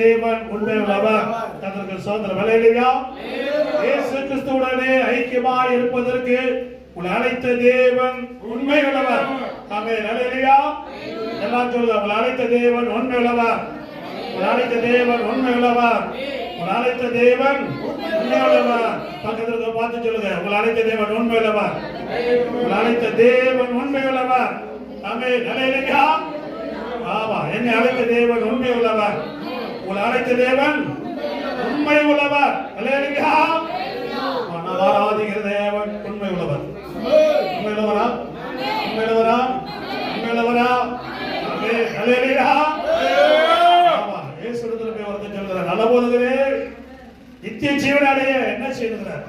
தேவன் உண்மையுள்ளவர். கர்த்தருக்கு ஸ்தோத்திரம். ஹல்லேலூயா. இயேசு கிறிஸ்துவுடனே ஐக்கியமாய் இருப்பதற்கு உங்களை அழைத்த தேவன் உண்மையுள்ளவர். ஆமென். ஹல்லேலூயா. எல்லாம் சொல்லுங்க. உங்களை அழைத்த தேவன் உண்மையுள்ளவர். உங்களை அழைத்த தேவன் உண்மையுள்ளவர். உங்களை அழைத்த தேவன் உண்மையுள்ளவர். பக்கத்துல பார்த்து சொல்லுங்க. உங்களை அழைத்த தேவன் உண்மையுள்ளவர். உங்களை அழைத்த தேவன் உண்மையுள்ளவர். ஆமென். ஹல்லேலூயா. ஆமா, என்னை அழைத்த தேவன் உண்மையுள்ளவர். உங்களை அழைத்த தேவன் உண்மை உள்ளவர். ஹல்லேலூயா. நான் ஆராதிக்கிற தேவன் உண்மை உள்ளவர். உண்மை உள்ளவரா? உண்மை உள்ளவரா? உண்மை உள்ளவரா? ஆமென். ஹல்லேலூயா. ஆமா, இயேசுவிடத்தில் போய் ஒருத்தன் சொல்கிறார், நல்ல போதகரே, நித்திய ஜீவனை அடைய என்ன செய்கிறார்?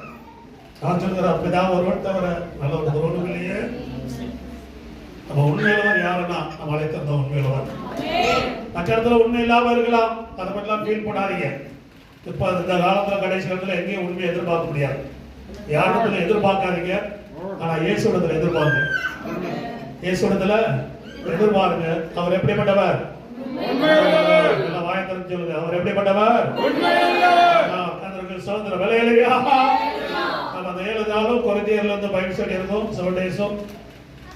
நான் சொல்கிறார், பிதா ஒருவன் தவிர நல்ல ஒருவரும் இல்லையே. நம்ம உண்மையுள்ளவர் யாருன்னா நம்ம அழைத்திருந்த உண்மையுள்ளவர். மற்ற இடத்துல உண்மை இல்லாம இருக்கலாம், அதை பற்றிலாம் ஃபீல் பண்ணாதீங்க. இப்ப இந்த காலத்துல கடைசி காலத்துல எங்கேயும் உண்மையை எதிர்பார்க்க முடியாது. யாரிடத்துல எதிர்பார்க்காதீங்க, ஆனா இயேசுவிடத்துல எதிர்பார்ங்க. இயேசுவிடத்துல எதிர்பாருங்க. அவர் எப்படிப்பட்டவர்? வாயை திறந்து சொல்லுங்க. அவர் எப்படிப்பட்டவர்? சுதந்திர விலையிலையா நம்ம அந்த 7 நாளும் கொரிந்தியர்ல இருந்து பைபிள் ஸ்டடி இருந்தோம். 7 டேஸும்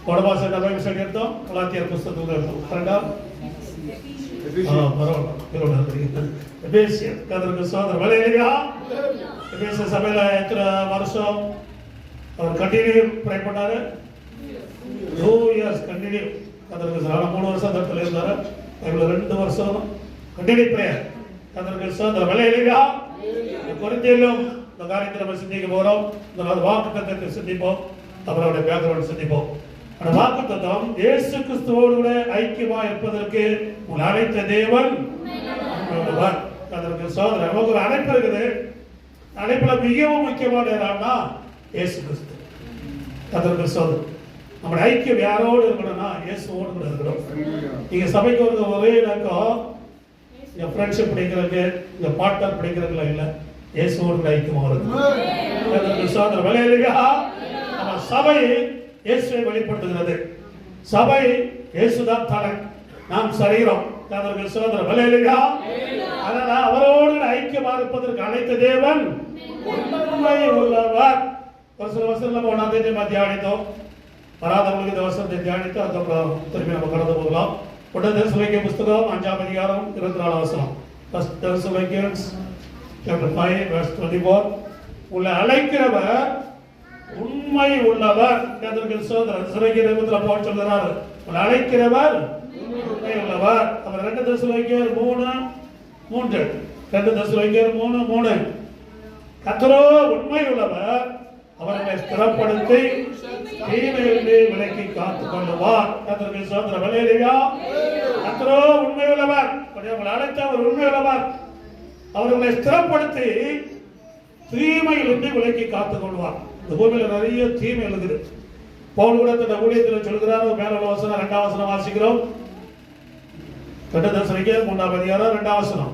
கொடபாச பைபிள் ஸ்டடி இருந்தோம். கலாத்தியர் புஸ்தகத்துல இருந்தோம். கரெக்டா? சபையில எத்தனை வருஷம் அவர் கண்டினியூ ப்ரே பண்ணாரு? 2 இயர்ஸ் கண்டினியூ. 3 வருஷம் தரத்துல இருந்தாரு. 2 வருஷம் கண்டினியூ பிரேயர். கொரிந்தியரிலும் இந்த காரியத்தை நம்ம சிந்திக்க போறோம். வாக்குத்தத்தத்தை சிந்திப்போம். அப்புறம் அவருடைய பேக்ரவுண்ட் சிந்திப்போம். அந்த வாக்குத்தத்தம் இயேசு கிறிஸ்துவோடு கூட ஐக்கியமா இருப்பதற்கு உங்களை அழைத்த தேவன் உண்மையுள்ளவர். அதற்கு சோதனை நமக்கு ஒரு அழைப்பு இருக்குது. அழைப்புல மிகவும் முக்கியமான யாருன்னா இயேசு கிறிஸ்து. அதற்கு சோதனை நம்முடைய ஐக்கியம் யாரோடு இருக்கணும்னா இயேசுவோடு கூட இருக்கணும். நீங்க சபைக்கு ஒரு ஒரே நோக்கம் இந்த ஃப்ரெண்ட்ஷிப் படிக்கிறதுக்கு, இந்த பார்ட்னர் படிக்கிறதுல இல்ல, இயேசுவோடு கூட ஐக்கியமா இருக்கு. சோதனை விலையிலையா நம்ம சபை இயேசுவை வெளிப்படுத்துகிறது. சபை இயேசுதான் தலை, நாம் சரீரம். அதற்கு சோதனை விலையிலையா. அதனால அவரோடு ஐக்கியமா இருப்பதற்கு அழைத்த தேவன் உண்மை உள்ளவர். ஒரு சில வசனம் நம்ம 1ஆம் தேதி தியானித்தோம். வராதவங்களுக்கு இந்த வசனத்தை தியானித்து அதுக்கப்புறம் திரும்பி நம்ம கடந்து போகலாம். தெசலோனிக்கேயர் புஸ்தகம் 5ஆம் அதிகாரம் 24ஆம் வசனம். First Thessalonians chapter 5 verse 24. உங்களை அழைக்கிறவர் உண்மை உள்ளவர். அதற்கு சோதரன் தெசலோனிக்கேயர் பவுல் சொல்கிறார், உங்களை அழைக்கிறவர் உண்மை உள்ளவர். அவர் 2 தெசலோனிக்கேயர் 3:3 2 தெசலோனிக்கேயர் 3:3 கர்த்தரோ உண்மை உள்ளவர், அவர்களை ஸ்திரப்படுத்தி தீமையிலிருந்து விலக்கி காத்துக் கொள்ளுவார். அதற்கு சோதரன் ஹல்லேலூயா. கர்த்தரோ உண்மை உள்ளவர், உங்களை அழைத்த அவர் உண்மை உள்ளவர், அவர்களை ஸ்திரப்படுத்தி தீமையிலிருந்து விலக்கி காத்துக் கொள்வார். இந்த பூமியில நிறைய தீமை இருக்குது. பவுல் கூட தன்னுடைய ஊழியத்தில் சொல்கிறார். மேல வசனம் 2ஆம் வசனம் வாசிக்கிறோம். 2 தெசலோனிக்கேயர் 3ஆம் அதிகாரம் 2ஆம் வசனம்.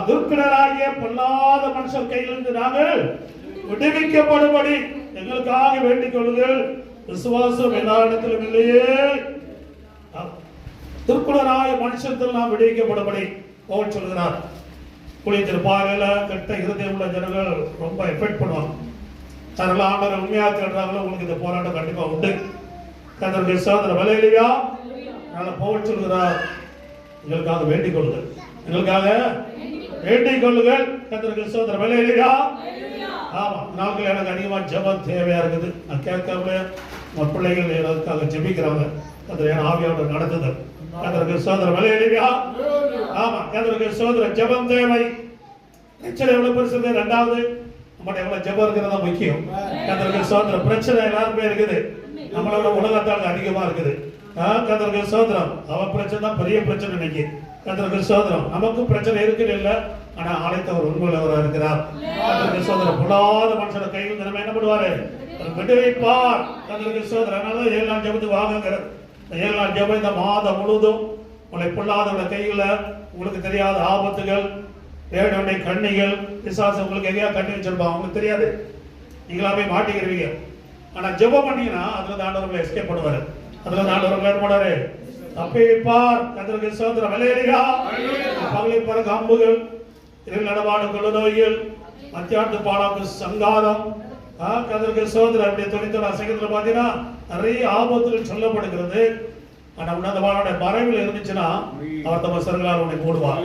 துர்க்குணராகிய பொல்லாத மனுஷர் கையிலிருந்து நாங்கள் விடுவிக்கப்படும்படி எங்களுக்காக வேண்டிக் கொள்ளுங்கள். விசுவாசம் எல்லா இடத்திலும் இல்லையே. துர்க்குணராகிய மனுஷத்தில் நாம் விடுவிக்கப்படும்படி பவுல் சொல்கிறார். குளித்திரு பாறையில கெட்ட இருதயம் உள்ள ஜனங்கள் ரொம்ப எஃபெக்ட் பண்ணுவாங்க. அதனால ஆண்டவர் உண்மையா தேடுறாங்களோ உங்களுக்கு இந்த போராட்டம் கண்டிப்பா உண்டு. கர்த்தருடைய சோதனை ஹல்லேலூயா. அதனால பவுல் சொல்கிறார், எங்களுக்காக வேண்டிக் கொள்ளுங்கள், எங்களுக்காக வேண்டிக் கொள்ளுங்கள். கர்த்தருடைய சோதனை ஹல்லேலூயா. ஆமா, நாட்கள் எனக்கு அதிகமா ஜெபம் தேவையா இருக்குது. நான் கேட்காம நம்ம பிள்ளைகள் எனக்காக ஜெபிக்கிறாங்க. கர்த்தர் ஆவியானவர் நடத்துதல். கர்த்தருக்கு சோதனை ஹல்லேலூயா. ஆமா, கர்த்தருக்கு சோதனை ஜெபம் தேவை. பிரச்சனை எவ்வளவு பெருசு? 2வது நம்மகிட்ட எவ்வளவு ஜெபம் இருக்கிறதா முக்கியம். கர்த்தருக்கு சோதனை பிரச்சனை எல்லாருமே இருக்குது. நம்மளோட உலகத்தால் அதிகமா இருக்குது. கர்த்தருக்கு சோதனம் அவன் பிரச்சனை தான் பெரிய பிரச்சனை. இன்னைக்கு கர்த்தருக்கு சோதனம் நமக்கு பிரச்சனை இருக்குது இல்ல, ஆனா அழைத்தவர் உண்மையுள்ளவராக இருக்கிறார். கர்த்தருக்கு சோதனை பொல்லாத மனுஷன கையில் நம்ம என்ன பண்ணுவாரு? விடுவிப்பார். கர்த்தருக்கு சோதனை. அதனால 7 நாள் ஜெபத்துக்கு வாங்குங்கிறது. 7 நாள் ஜெபம் இந்த மாதம் முழுவதும் உங்களை பொல்லாதவங்க கையில உங்களுக்கு தெரியாத ஆபத்துகள், தேவனுடைய கண்ணிகள், பிசாசு உங்களுக்கு எங்கேயா கட்டி வச்சிருப்பாங்க, உங்களுக்கு தெரியாது. நீங்களா போய் மாட்டிக்கிறீங்க. ஆனா ஜெபம் பண்ணீங்கன்னா அதுல ஆண்டவர்களை எஸ்கேப் பண்ணுவாரு. அதுல ஆண்டவர்களை என்ன பண்ணாரு? தப்பிப்பார். கர்த்தருக்கு ஸ்தோத்திரம். ஹல்லேலூயா. பகலில் பறக்கும் அம்புகள், இரவில் நடமாடும் கொள்ளுநோய்கள், மத்தியானத்து பாழாக்கு சங்காரம், கர்த்தருக்கு ஸ்தோத்திரம். அப்படி தொழிற்சாலை அசைக்கிறதுல பாத்தீங்கன்னா நிறைய ஆபத்துகள் சொல்லப்படுகிறது. ஆனா உன்னதவானுடைய மறைவில் இருந்துச்சுன்னா அவர் தம்ம சரங்களால் உன்னை மூடுவார்.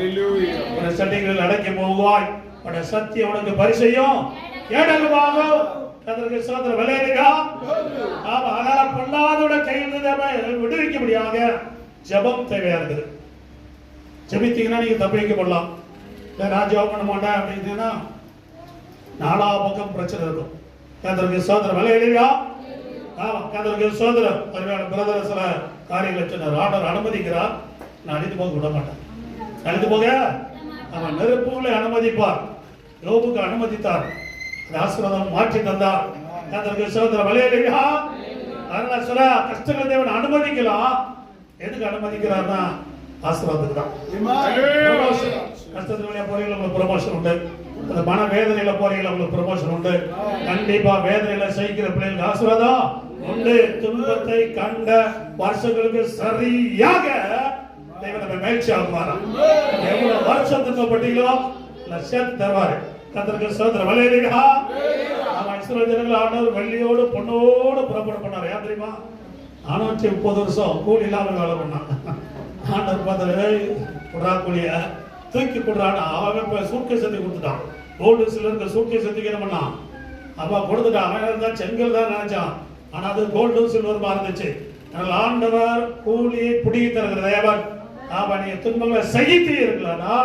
உன்னை சட்டைகளில் அடக்கி போவாய். உன்னை சத்தியம் உனக்கு பரிசையும் ஏடகமாகும். கர்த்தருக்கு ஸ்தோத்திரம். ஹல்லேலூயா. ஆமா, அதனால பொல்லாதோட கையில் விடுவிக்கும்படியாக ஜெபம் தேவையா இருக்குது. ஜெபித்தீங்கன்னா நீங்க தப்பிக்கப்படலாம். இல்லை நான் ஜெபம் பண்ண மாட்டேன் அப்படின்னா நாலா பக்கம் பிரச்சனை இருக்கும். கர்த்தருக்கு ஸ்தோத்திரம். ஹல்லேலூயா. ஆமா, கர்த்தருக்கு ஸ்தோத்திரம். ஒருவேளை பிரதர் சில காரியங்களை சொன்னார். ஆண்டவர் அனுமதிக்கிறார். நான் அழிந்து போக விட மாட்டேன். அழிந்து போக அவன் நெருப்புகளை அனுமதிப்பார். யோபுக்கு அனுமதித்தார். ஆசீர்வாதம் மாற்றி தந்தார். கர்த்தருக்கு ஸ்தோத்திரம். ஹல்லேலூயா. அதனால சில கஷ்டங்களை தேவன் அனுமதிக்கலாம். எதுக்கு அனுமதிக்கிறார்னா ஆசீர்வாதத்துக்கு தான். கஷ்டத்துல போறீங்களா உங்களுக்கு ப்ரமோஷன் உண்டு. அந்த மன வேதனையில போறீங்களா உங்களுக்கு ப்ரமோஷன் உண்டு. கண்டிப்பா வேதனையில சகிக்கிற பிள்ளைகளுக்கு ஆசீர்வாதம் உண்டு. துன்பத்தை கண்ட வருஷங்களுக்கு சரியாக தேவன் நம்ம மேய்ச்சி ஆகுவாராம். எவ்வளவு வருஷம் துன்பப்பட்டீங்களோ சேர்த்து தருவாரு. கர்த்தருக்கு ஸ்தோத்திரம். ஹல்லேலூயா. அவன் இஸ்ரவேல் ஜனங்களை ஆண்டவர் வெள்ளியோடு பொன்னோடு புறப்பட பண்ணார். ஏன் தெரியுமா? 430 வருஷம் கூலி இல்லாம வேலை பண்ணான். ஆண்டவர் பார்த்தாரு, குடா கூலிய தூக்கி கொடுறான். அவன் சூட்கேஸ் எடுத்து கொடுத்துட்டான். கோல்டு சிலருக்கு சூட்கேஸ் எடுத்து என்ன பண்ணான்? அப்ப கொடுத்துட்டான். அவன் இருந்தா செங்கல் தான் நினைச்சான். ஆனா அது கோல்டு சில்வர் இருந்துச்சு. அதனால ஆண்டவர் கூலியை பிடிக்கி தருகிற தேவன். அவன் நீங்க துன்பங்களை சகித்து இருக்கலன்னா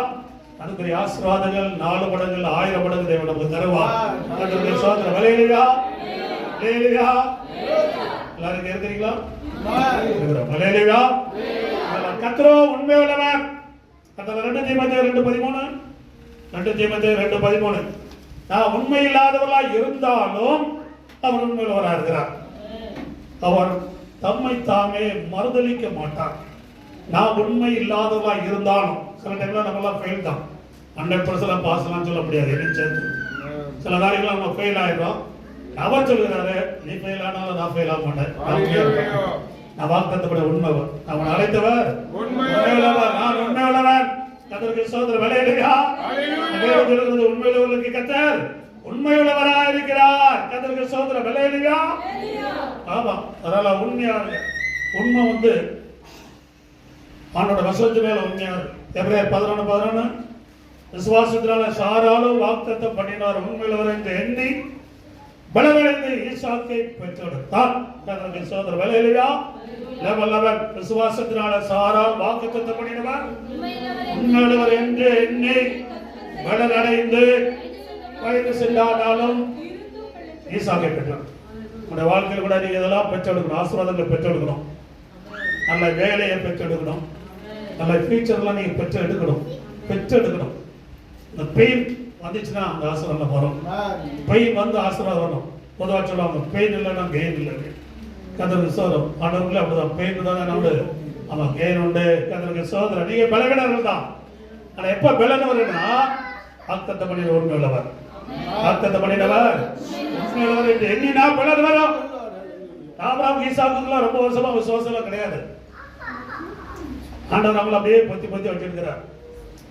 அதுக்குரிய ஆசீர்வாதங்கள் 4 மடங்கு 1000 மடங்கு தேவன் நமக்கு தருவார். கர்த்தருடைய ஸ்தோத்திரம். ஹல்லேலூயா. ஹல்லேலூயா. எல்லாரும் கேக்குறீங்களா? ஹல்லேலூயா. கர்த்தரோ உண்மை உள்ளவர். கர்த்தர் 2 தீமோத்தேயு 2:13 2 தீமோத்தேயு 2:13 நான் உண்மை இல்லாதவர்களாய் இருந்தாலும் அவர் உண்மை உள்ளவராக இருக்கிறார். அவர் தம்மை தாமே மறுதலிக்க மாட்டார். நான் உண்மை இல்லாதவர்களாய் இருந்தாலும் சில டைம்ல நம்ம எல்லாம் ஃபெயில் தான். 100% பாஸ் எல்லாம் சொல்ல முடியாது. என்ன சேர்த்து சில காரியங்கள் நம்ம ஃபெயில் ஆயிடும். அவர் சொல்கிறாரு, நீ ஃபெயில் ஆனாலும் நான் ஃபெயில் ஆக மாட்டேன். நான் வாக்குத்தத்தப்பட உண்மைவர். அவன் அழைத்தவர் உண்மையுள்ளவர். நான் உண்மையுள்ளவர். கர்த்தருக்கு ஸ்தோத்திரம். ஹல்லேலூயா. உண்மையுள்ளவர்களுக்கு கர்த்தர் உண்மையுள்ளவராக இருக்கிறார். கர்த்தருக்கு ஸ்தோத்திரம். ஹல்லேலூயா. ஆமா, அதனால உண்மையாக உண்மை வந்து ஆண்டோட வசனத்து மேல உண்மையா எபிரேயர் 11:11 விசுவாசத்தினால சாராலும் வாக்குத்தத்தம் பண்ணினார். உண்மையுள்ளவர் என்று எண்ணி பலவடைந்து ஈசாக்கை பெற்றெடுத்தார். கர்த்தருக்கு ஸ்தோத்திரம். ஹல்லேலூயா. 11 விசுவாசத்தினால சாரால் வாக்குத்தத்தம் பண்ணினவர் உண்மையுள்ளவர் என்று எண்ணி பலனடைந்து வயது சென்றாலும் ஈசாக்கை பெற்றார். உங்களுடைய வாழ்க்கையில் கூட நீங்க இதெல்லாம் பெற்றெடுக்கணும். ஆசீர்வாதங்களை பெற்றெடுக்கணும். நல்ல வேலையை பெற்றெடுக்கணும். நல்ல ஃபியூச்சர்லாம் நீங்க பெற்றெடுக்கணும். இந்த பெயின் வந்துச்சுன்னா அந்த ஆசீர்வாதம் வரும். பெயின் வந்து ஆசீர்வாதம் வரும். பொதுவாக சொல்லுவாங்க பெயின் இல்லைன்னா கெயின் இல்லை. கர்த்தருக்கு ஸ்தோத்திரம். ஆண்டவர்களே அப்படிதான். பெயின் தானே நம்மளு. ஆமா, கெயின் உண்டு. கர்த்தருக்கு ஸ்தோத்திரம். நீங்க பலவீனர்கள் தான். ஆனா எப்ப பலன் வரும்னா வாக்குத்தத்தம் பண்ணின உண்மையுள்ளவர். வாக்குத்தத்தம் பண்ணினவர் உண்மையுள்ளவர் என்று எண்ணினா பலன் வரும். ஆபிரகாம் ஈசாக்குலாம் ரொம்ப வருஷமா விசுவாசம் கிடையாது. ஆண்டவர் நம்மள அப்படியே பொத்தி வச்சிருக்கிறார்.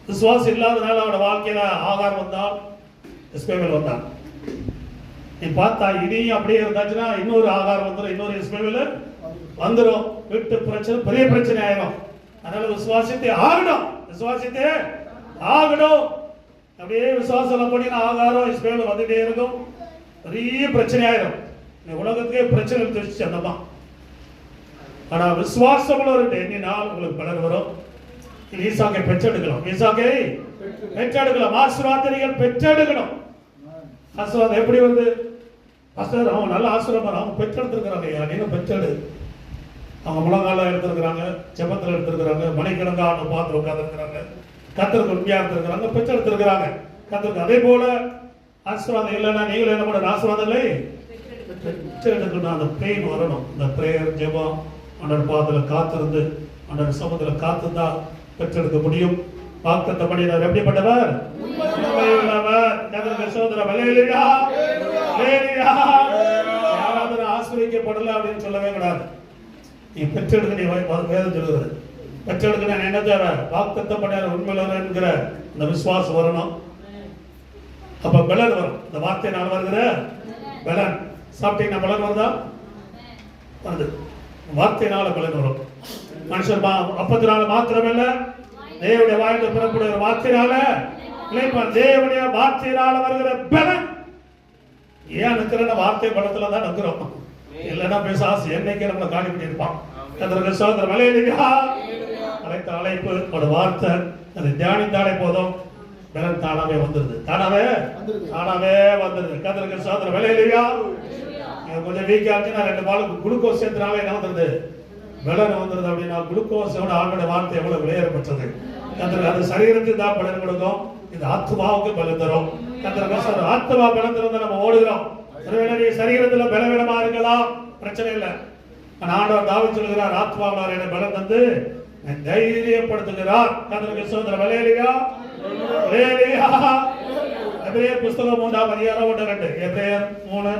விசுவாசம் இல்லாதனால அவனோட வாழ்க்கையில ஆகாரம் வந்தான், இஸ்மவேல் வந்தான். நீ பார்த்தா இனியும் அப்படியே இருந்தாச்சுன்னா இன்னொரு ஆகாரம் வந்துடும், இன்னொரு இஸ்மவேல் வந்துடும். வீட்டு பிரச்சனை பெரிய பிரச்சனை ஆயிடும். அதனால விசுவாசத்தை ஆகணும். அப்படியே விசுவாசம் பண்ணின ஆகாரம் இஸ்மவேல் வந்துட்டே இருக்கும். பெரிய பிரச்சனை ஆயிடும். உலகத்துக்கே பிரச்சனை தெரிச்சு அந்தமா. ஆனா விசுவாசம் எண்ணினால் உங்களுக்கு பலர் வரும். ஈசாக்கை பெற்றெடுக்கலாம். ஆசீர்வாதங்கள் பெற்றெடுக்கணும். ஆசீர்வாதம் எப்படி வந்து அவங்க நல்ல ஆசீர்வாதம் அவங்க பெற்றெடுத்திருக்கிறாங்க. நீங்க பெற்றெடு. அவங்க முழங்கால எடுத்திருக்கிறாங்க, ஜெபத்தில் எடுத்திருக்கிறாங்க, மணிக்கிழங்கான பார்த்து உட்கார்ந்துருக்கிறாங்க, கர்த்தருக்கு உண்மையா இருந்திருக்கிறாங்க, பெற்றெடுத்திருக்கிறாங்க கர்த்தருக்கு. அதே போல ஆசீர்வாதம் இல்லைன்னா நீங்களும் என்ன பண்ண ஆசீர்வாதங்களை பெற்றெடுக்கணும். அந்த பெயின் வரணும். இந்த பிரேயர் ஜெபம் அண்டர் பாதத்துல காத்திருந்து அண்டர் சமூகத்துல காத்திருந்தா பெற்றெடுக்க முடியும். வாக்குத்தத்தம் பண்ணினார். எப்படிப்பட்டவர்? உண்மையுள்ளவர். கர்த்தருக்கு ஸ்தோத்திரம். ஹல்லேலூயா. ஹல்லேலூயா. யாராவது ஆசீர்வதிக்கப்படல அப்படின்னு சொல்லவே கூடாது. நீ பெற்றெடுக்க, நீ வேதம் சொல்லுகிறது பெற்றெடுக்க நான் என்ன தேவை? வாக்குத்தத்தம் பண்ண உண்மையில என்கிற அந்த விசுவாசம் வரணும். அப்ப பலன் வரும். இந்த வார்த்தையினால் வருகிற பலன். சாப்பிட்டீங்கன்னா பலன் வருதா? வருது. வார்த்தையினால பலன் வரும். மனுஷன் அப்பத்தினால மாத்திரமல்ல, தேவனுடைய வாயிலிருந்து பெறக்கூடிய வார்த்தையினால இளைப்பான். தேவனுடைய வார்த்தையினால வருகிற பலன். ஏன் நிற்கிற வார்த்தை பலத்துல தான் நிற்கிறோம். இல்லைன்னா பேசாசு என்னைக்கு நம்மளை காணி பண்ணி இருப்பான். அதற்கு சோதரம் அழைத்த அழைப்பு ஒரு வார்த்தை அதை தியானித்தாலே போதும், பலன் தானாவே வந்துருது. தானாவே வந்துருது. கதற்கு சோதரம் விலையிலையா கொஞ்சம் வீக்கா இருந்துச்சுன்னா 2 பாலுக்கு குளுக்கோஸ் சேர்த்துனாவே என்ன வந்துருது? பலன் வந்துருது. அப்படின்னா குளுக்கோஸோட ஆண்டோட வார்த்தை எவ்வளவு விளையாடப்பட்டது. அது சரீரத்துக்கு தான் பலன் கொடுக்கும், இது ஆத்மாவுக்கு பலன் தரும். ஆத்மா பலன் தரும். நம்ம ஓடுகிறோம். சரீரத்துல பலவீனமா இருக்கலாம், பிரச்சனை இல்லை. ஆண்டவர் தாவீது சொல்கிறார், ஆத்மாவால் என்னை பலன் தந்து தைரியப்படுத்துகிறார். கர்த்தருக்கு ஸ்தோத்திரம். ஹல்லேலூயா ஹல்லேலூயா. எபிரேயர் புத்தகம் 3ஆம் அதிகாரம் 1-2. எபிரேயர் 3,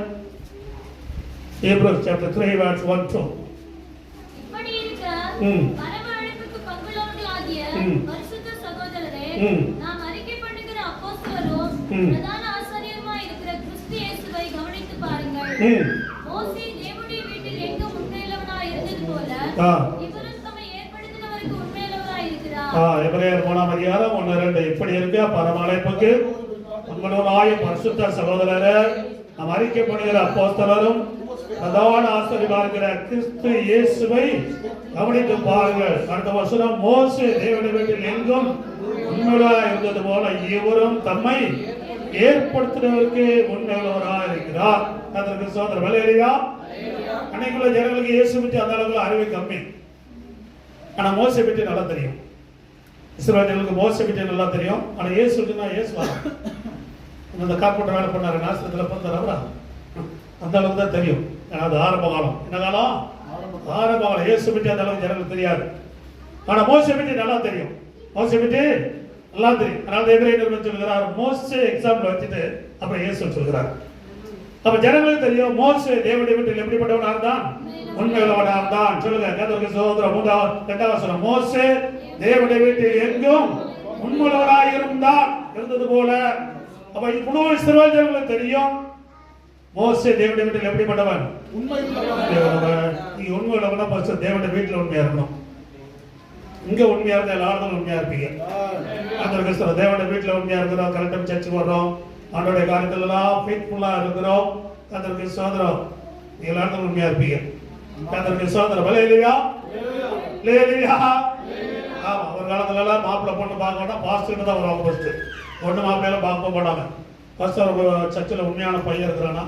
Hebrews chapter 3 verse 1-2. இப்படி இருக்க பரம அழைப்புக்கு பங்குள்ளவர்களாகிய பரிசுத்த சகோதரரே, நாம் அறிக்கை பண்ணுகிற அப்போஸ்தலரும் பிரதான ஆசாரியருமாய் இருக்கிற கிறிஸ்து இயேசுவை கவனித்து பாருங்கள். மோசே தேவனுடைய வீட்டில் எங்கும் உண்மையுள்ளவனாய் இருந்தது போல இவரும் தம்மை ஏற்படுத்தினவருக்கு உண்மையுள்ளவராய் இருக்கிறார். எபிரேயர் 3ஆம் அதிகாரம் 1-2. இப்படி இருக்க பரம அழைப்புக்கு பங்குள்ளவராகிய பரிசுத்த சகோதரரே, நாம் அறிக்கை பண்ணுகிற அப்போஸ்தலரும் பிரதான ஆசாரியராய் இருக்கிற கிறிஸ்து இயேசுவை கவனித்து பாருங்கள். அடுத்த வசனம், மோசே தேவனுடைய வீட்டில் எங்கும் உண்மையுள்ளவராய் இருந்தது போல இவரும் தம்மை ஏற்படுத்தினவருக்கு உண்மையுள்ளவராய் இருக்கிறார். அதற்கு சோதரம். ஹல்லேலூயா. அன்னைக்குள்ள ஜனங்களுக்கு இயேசு பற்றி அந்த அளவுக்கு அறிவு கம்மி. ஆனா மோசே பற்றி நல்லா தெரியும். இஸ்ரவேலர்களுக்கு மோசே பற்றி நல்லா தெரியும். ஆனா இயேசு பற்றினா இயேசு அந்த கார்பெண்டர் வேலை பண்ணாரு, நாசத்துல பண்ணாரா, அந்த அளவுக்கு தான் தெரியும். அது ஆரம்ப காலம். என்ன காலம்? ஆரம்ப காலம். இயேசு பற்றி அந்த அளவுக்கு ஜனங்களுக்கு தெரியாது. ஆனா மோசே பற்றி நல்லா தெரியும். மோசே பற்றி நல்லா தெரியும். அதனால எபிரேயர் நிருபம் சொல்கிறார், மோசே எக்ஸாம்பிள் வச்சுட்டு அப்புறம் இயேசு சொல்கிறார். அப்ப ஜனங்களுக்கு தெரியும் மோசே தேவனுடைய வீட்டில் எப்படிப்பட்டவனா இருந்தான்? உண்மையுள்ளவனா இருந்தான். சொல்லுங்க. கர்த்தருக்கு ஸ்தோத்திரம். 2ஆம் வசனம், மோசே தேவனுடைய வீட்டில் எங்கும் உண்மையுள்ளவனாய் இருந்தது போல. அப்ப இவ்வளவு இஸ்ரவேல் ஜனங்களுக்கு தெரியும் மோசே தேவனுடைய வீட்டில் எப்படிப்பட்டவன்? உண்மையுள்ளவன். நீங்க உண்மையுள்ளவனா ஃபர்ஸ்ட் தேவனுடைய வீட்டில் உண்மையா இருக்கணும். இங்க உண்மையா இருந்தா எல்லாரும் உண்மையா இருப்பீங்க. அந்த தேவனுடைய வீட்டில் உண்மையா இருக்கிறோம், கரெக்டாக சர்ச்சுக்கு வர்றோம், ஆண்டோடைய காரியத்துல எல்லாம் ஃபெய்த்ஃபுல்லா இருக்கிறோம். அதற்கு சோதரம் எல்லாரும் உண்மையா இருப்பீங்க. அதற்கு சோதரம். ஹல்லேலூயா ஹல்லேலூயா. ஆமா, ஒரு காலத்துல எல்லாம் மாப்பிள்ளை பொண்ணு பார்க்கணும்னா பாஸ்டர் தான் வருவாங்க. ஃபர்ஸ்ட் பொண்ணு மாப்பிள்ளையெல்லாம் பார்க்க போனாங்க. ஃபர்ஸ்ட் ஒரு சர்ச்சில் உண்மையான பையன் இருக்கிறானா,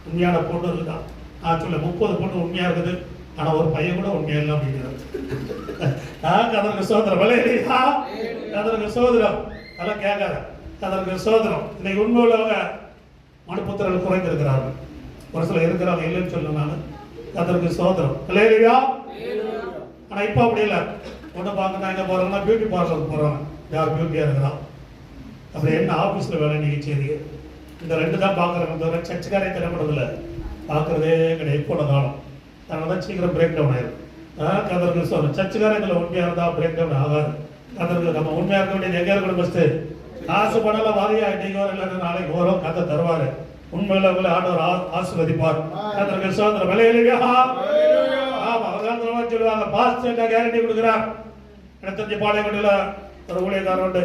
உண்மையான பொண்ணு இருக்குதான். நான் சொல்ல 30 பொண்ணு உண்மையா இருக்குது, ஆனா ஒரு பையன் கூட உண்மையா இல்லை அப்படிங்கிறது. அதற்கு சோதரம். ஹல்லேலூயா அதற்கு சோதரம். அதெல்லாம் கேட்காத. அதற்கு சோதரம். இன்னைக்கு உண்மை உள்ளவங்க மனுபுத்திரர்கள் குறைந்திருக்கிறார்கள். ஒரு சில இருக்கிறாங்க, இல்லைன்னு சொல்ல நான். அதற்கு சோதரம். ஹல்லேலூயா. ஆனா இப்ப அப்படி இல்லை. ஒண்ணு பார்க்கணும் எங்க போறாங்கன்னா பியூட்டி பார்லருக்கு போறாங்க. யார் பியூட்டியா இருக்கிறான், அப்படி என்ன ஆபீஸ்ல வேலை நீங்க செய்றீங்க, இந்த 2 தான் பாக்குறாங்க. தவிர சர்ச்சுக்காரே திறப்படுறதில்ல, பாக்குறதே கிடையாது. இப்போ காலம் அதனாலதான் சீக்கிரம் பிரேக் டவுன் ஆயிடும். அதற்கு சொல்றேன், சர்ச்சுக்காரே இதுல உண்மையா இருந்தா பிரேக் டவுன் ஆகாது. அதற்கு நம்ம உண்மையா இருக்க வேண்டியது எங்க இருக்கணும்? ஃபர்ஸ்ட் காசு பணம் வாரியா இன்னைக்கு வரும், இல்லை நாளைக்கு வரும், கதை தருவாரு. உண்மையில உங்களை ஆண்டவர் ஆசீர்வதிப்பார். அதற்கு சோதரம். ஹல்லேலூயா. ஆமா, அவர்கள் சொல்லுவாங்க பாஸ்டர் கேரண்டி கொடுக்கிறார். எனக்கு பாளையங்கோட்டையில ஒரு ஊழியக்காரர் உண்டு.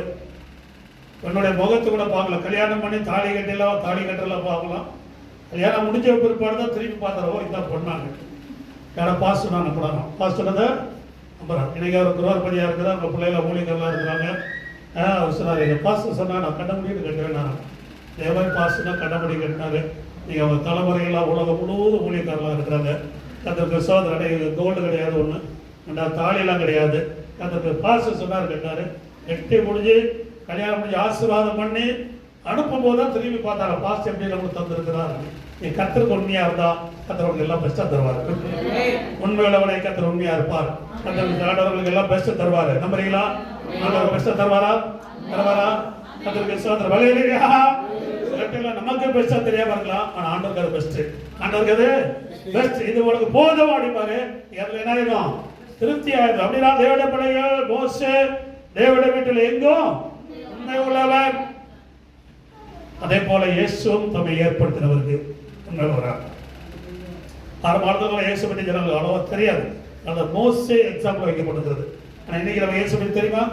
என்னுடைய முகத்தை கூட பார்க்கல. கல்யாணம் பண்ணி தாலி கட்டலாம் பார்க்கலாம். கல்யாணம் முடிஞ்ச பிற்பாடு தான் திரும்பி பார்த்துறோம், இதான் பொண்ணாங்க. யாரை பாஸ்டர் நான் அனுப்புறாங்க. பாஸ்டர் தான் நம்புறாங்க. இன்னைக்கு அவர் குரோர்பதியா இருக்கிறார், அவங்க பிள்ளைகள ஊழியர்கள்லாம் இருக்கிறாங்க. அவர் சொன்னார், எங்கள் பாஸ்டர் சொன்னா நான் கட்ட முடியும் கட்டுவேன். நான் இதே மாதிரி பாஸ்டர்னா கட்ட முடியும் கட்டினாரு. நீங்கள் அவங்க தலைமுறைகளாக உலகம் முழுவதும் ஊழியக்காரலாம் இருக்கிறாங்க. அதற்கு சோதனை கோல்டு கிடையாது, ஒன்று தாலியெல்லாம் கிடையாது. அதற்கு பாஸ்டர் சொன்னார் கட்டினாரு. கட்டி முடிஞ்சு கல்யாணம் முடிஞ்சு ஆசீர்வாதம் பண்ணி அனுப்பும் போது தான் திரும்பி பார்த்தாரு, பாஸ்டர் எப்படி நம்மளுக்கு தந்திருக்கிறார். நீ கர்த்தருக்கு உண்மையா இருந்தா கர்த்தருக்கு எல்லாம் பெஸ்டா தருவாரு. உண்மையுள்ளவனை கர்த்தர் உண்மையா இருப்பார். கர்த்தருக்கு எல்லாம் பெஸ்ட் தருவாரு. நம்புறீங்களா? ஆண்டவர் பெஸ்ட் தருவாரா? கர்த்தருக்கு சோதரம். ஹல்லேலூயா. நம்ம நமக்கு பெஸ்டா தெரியாம இருக்கலாம், ஆனா ஆண்டவருக்கு அது பெஸ்ட். ஆண்டவருக்கு அது பெஸ்ட். இது உனக்கு போதும் அப்படிப்பாரு. அதுல என்ன ஆயிடும்? திருப்தி ஆயிடும். அப்படின்னா தேவனுடைய பிள்ளைகள் மோசே தேவனுடைய வீட்டில் எங்கும் உண்மை உள்ளவர். அதே போல இயேசுவும் தம்மை ஏற்படுத்தினவருக்கு உண்மை உள்ளவர். ஆரம்பத்தில் இயேசு பற்றி ஜனங்களுக்கு அவ்வளவா தெரியாது. அந்த மோசே எக்ஸாம்பிள் வைக்கப்பட்டிருக்கிறது. ஆனா இன்னைக்கு நம்ம இயேசு பற்றி தெரியுமா?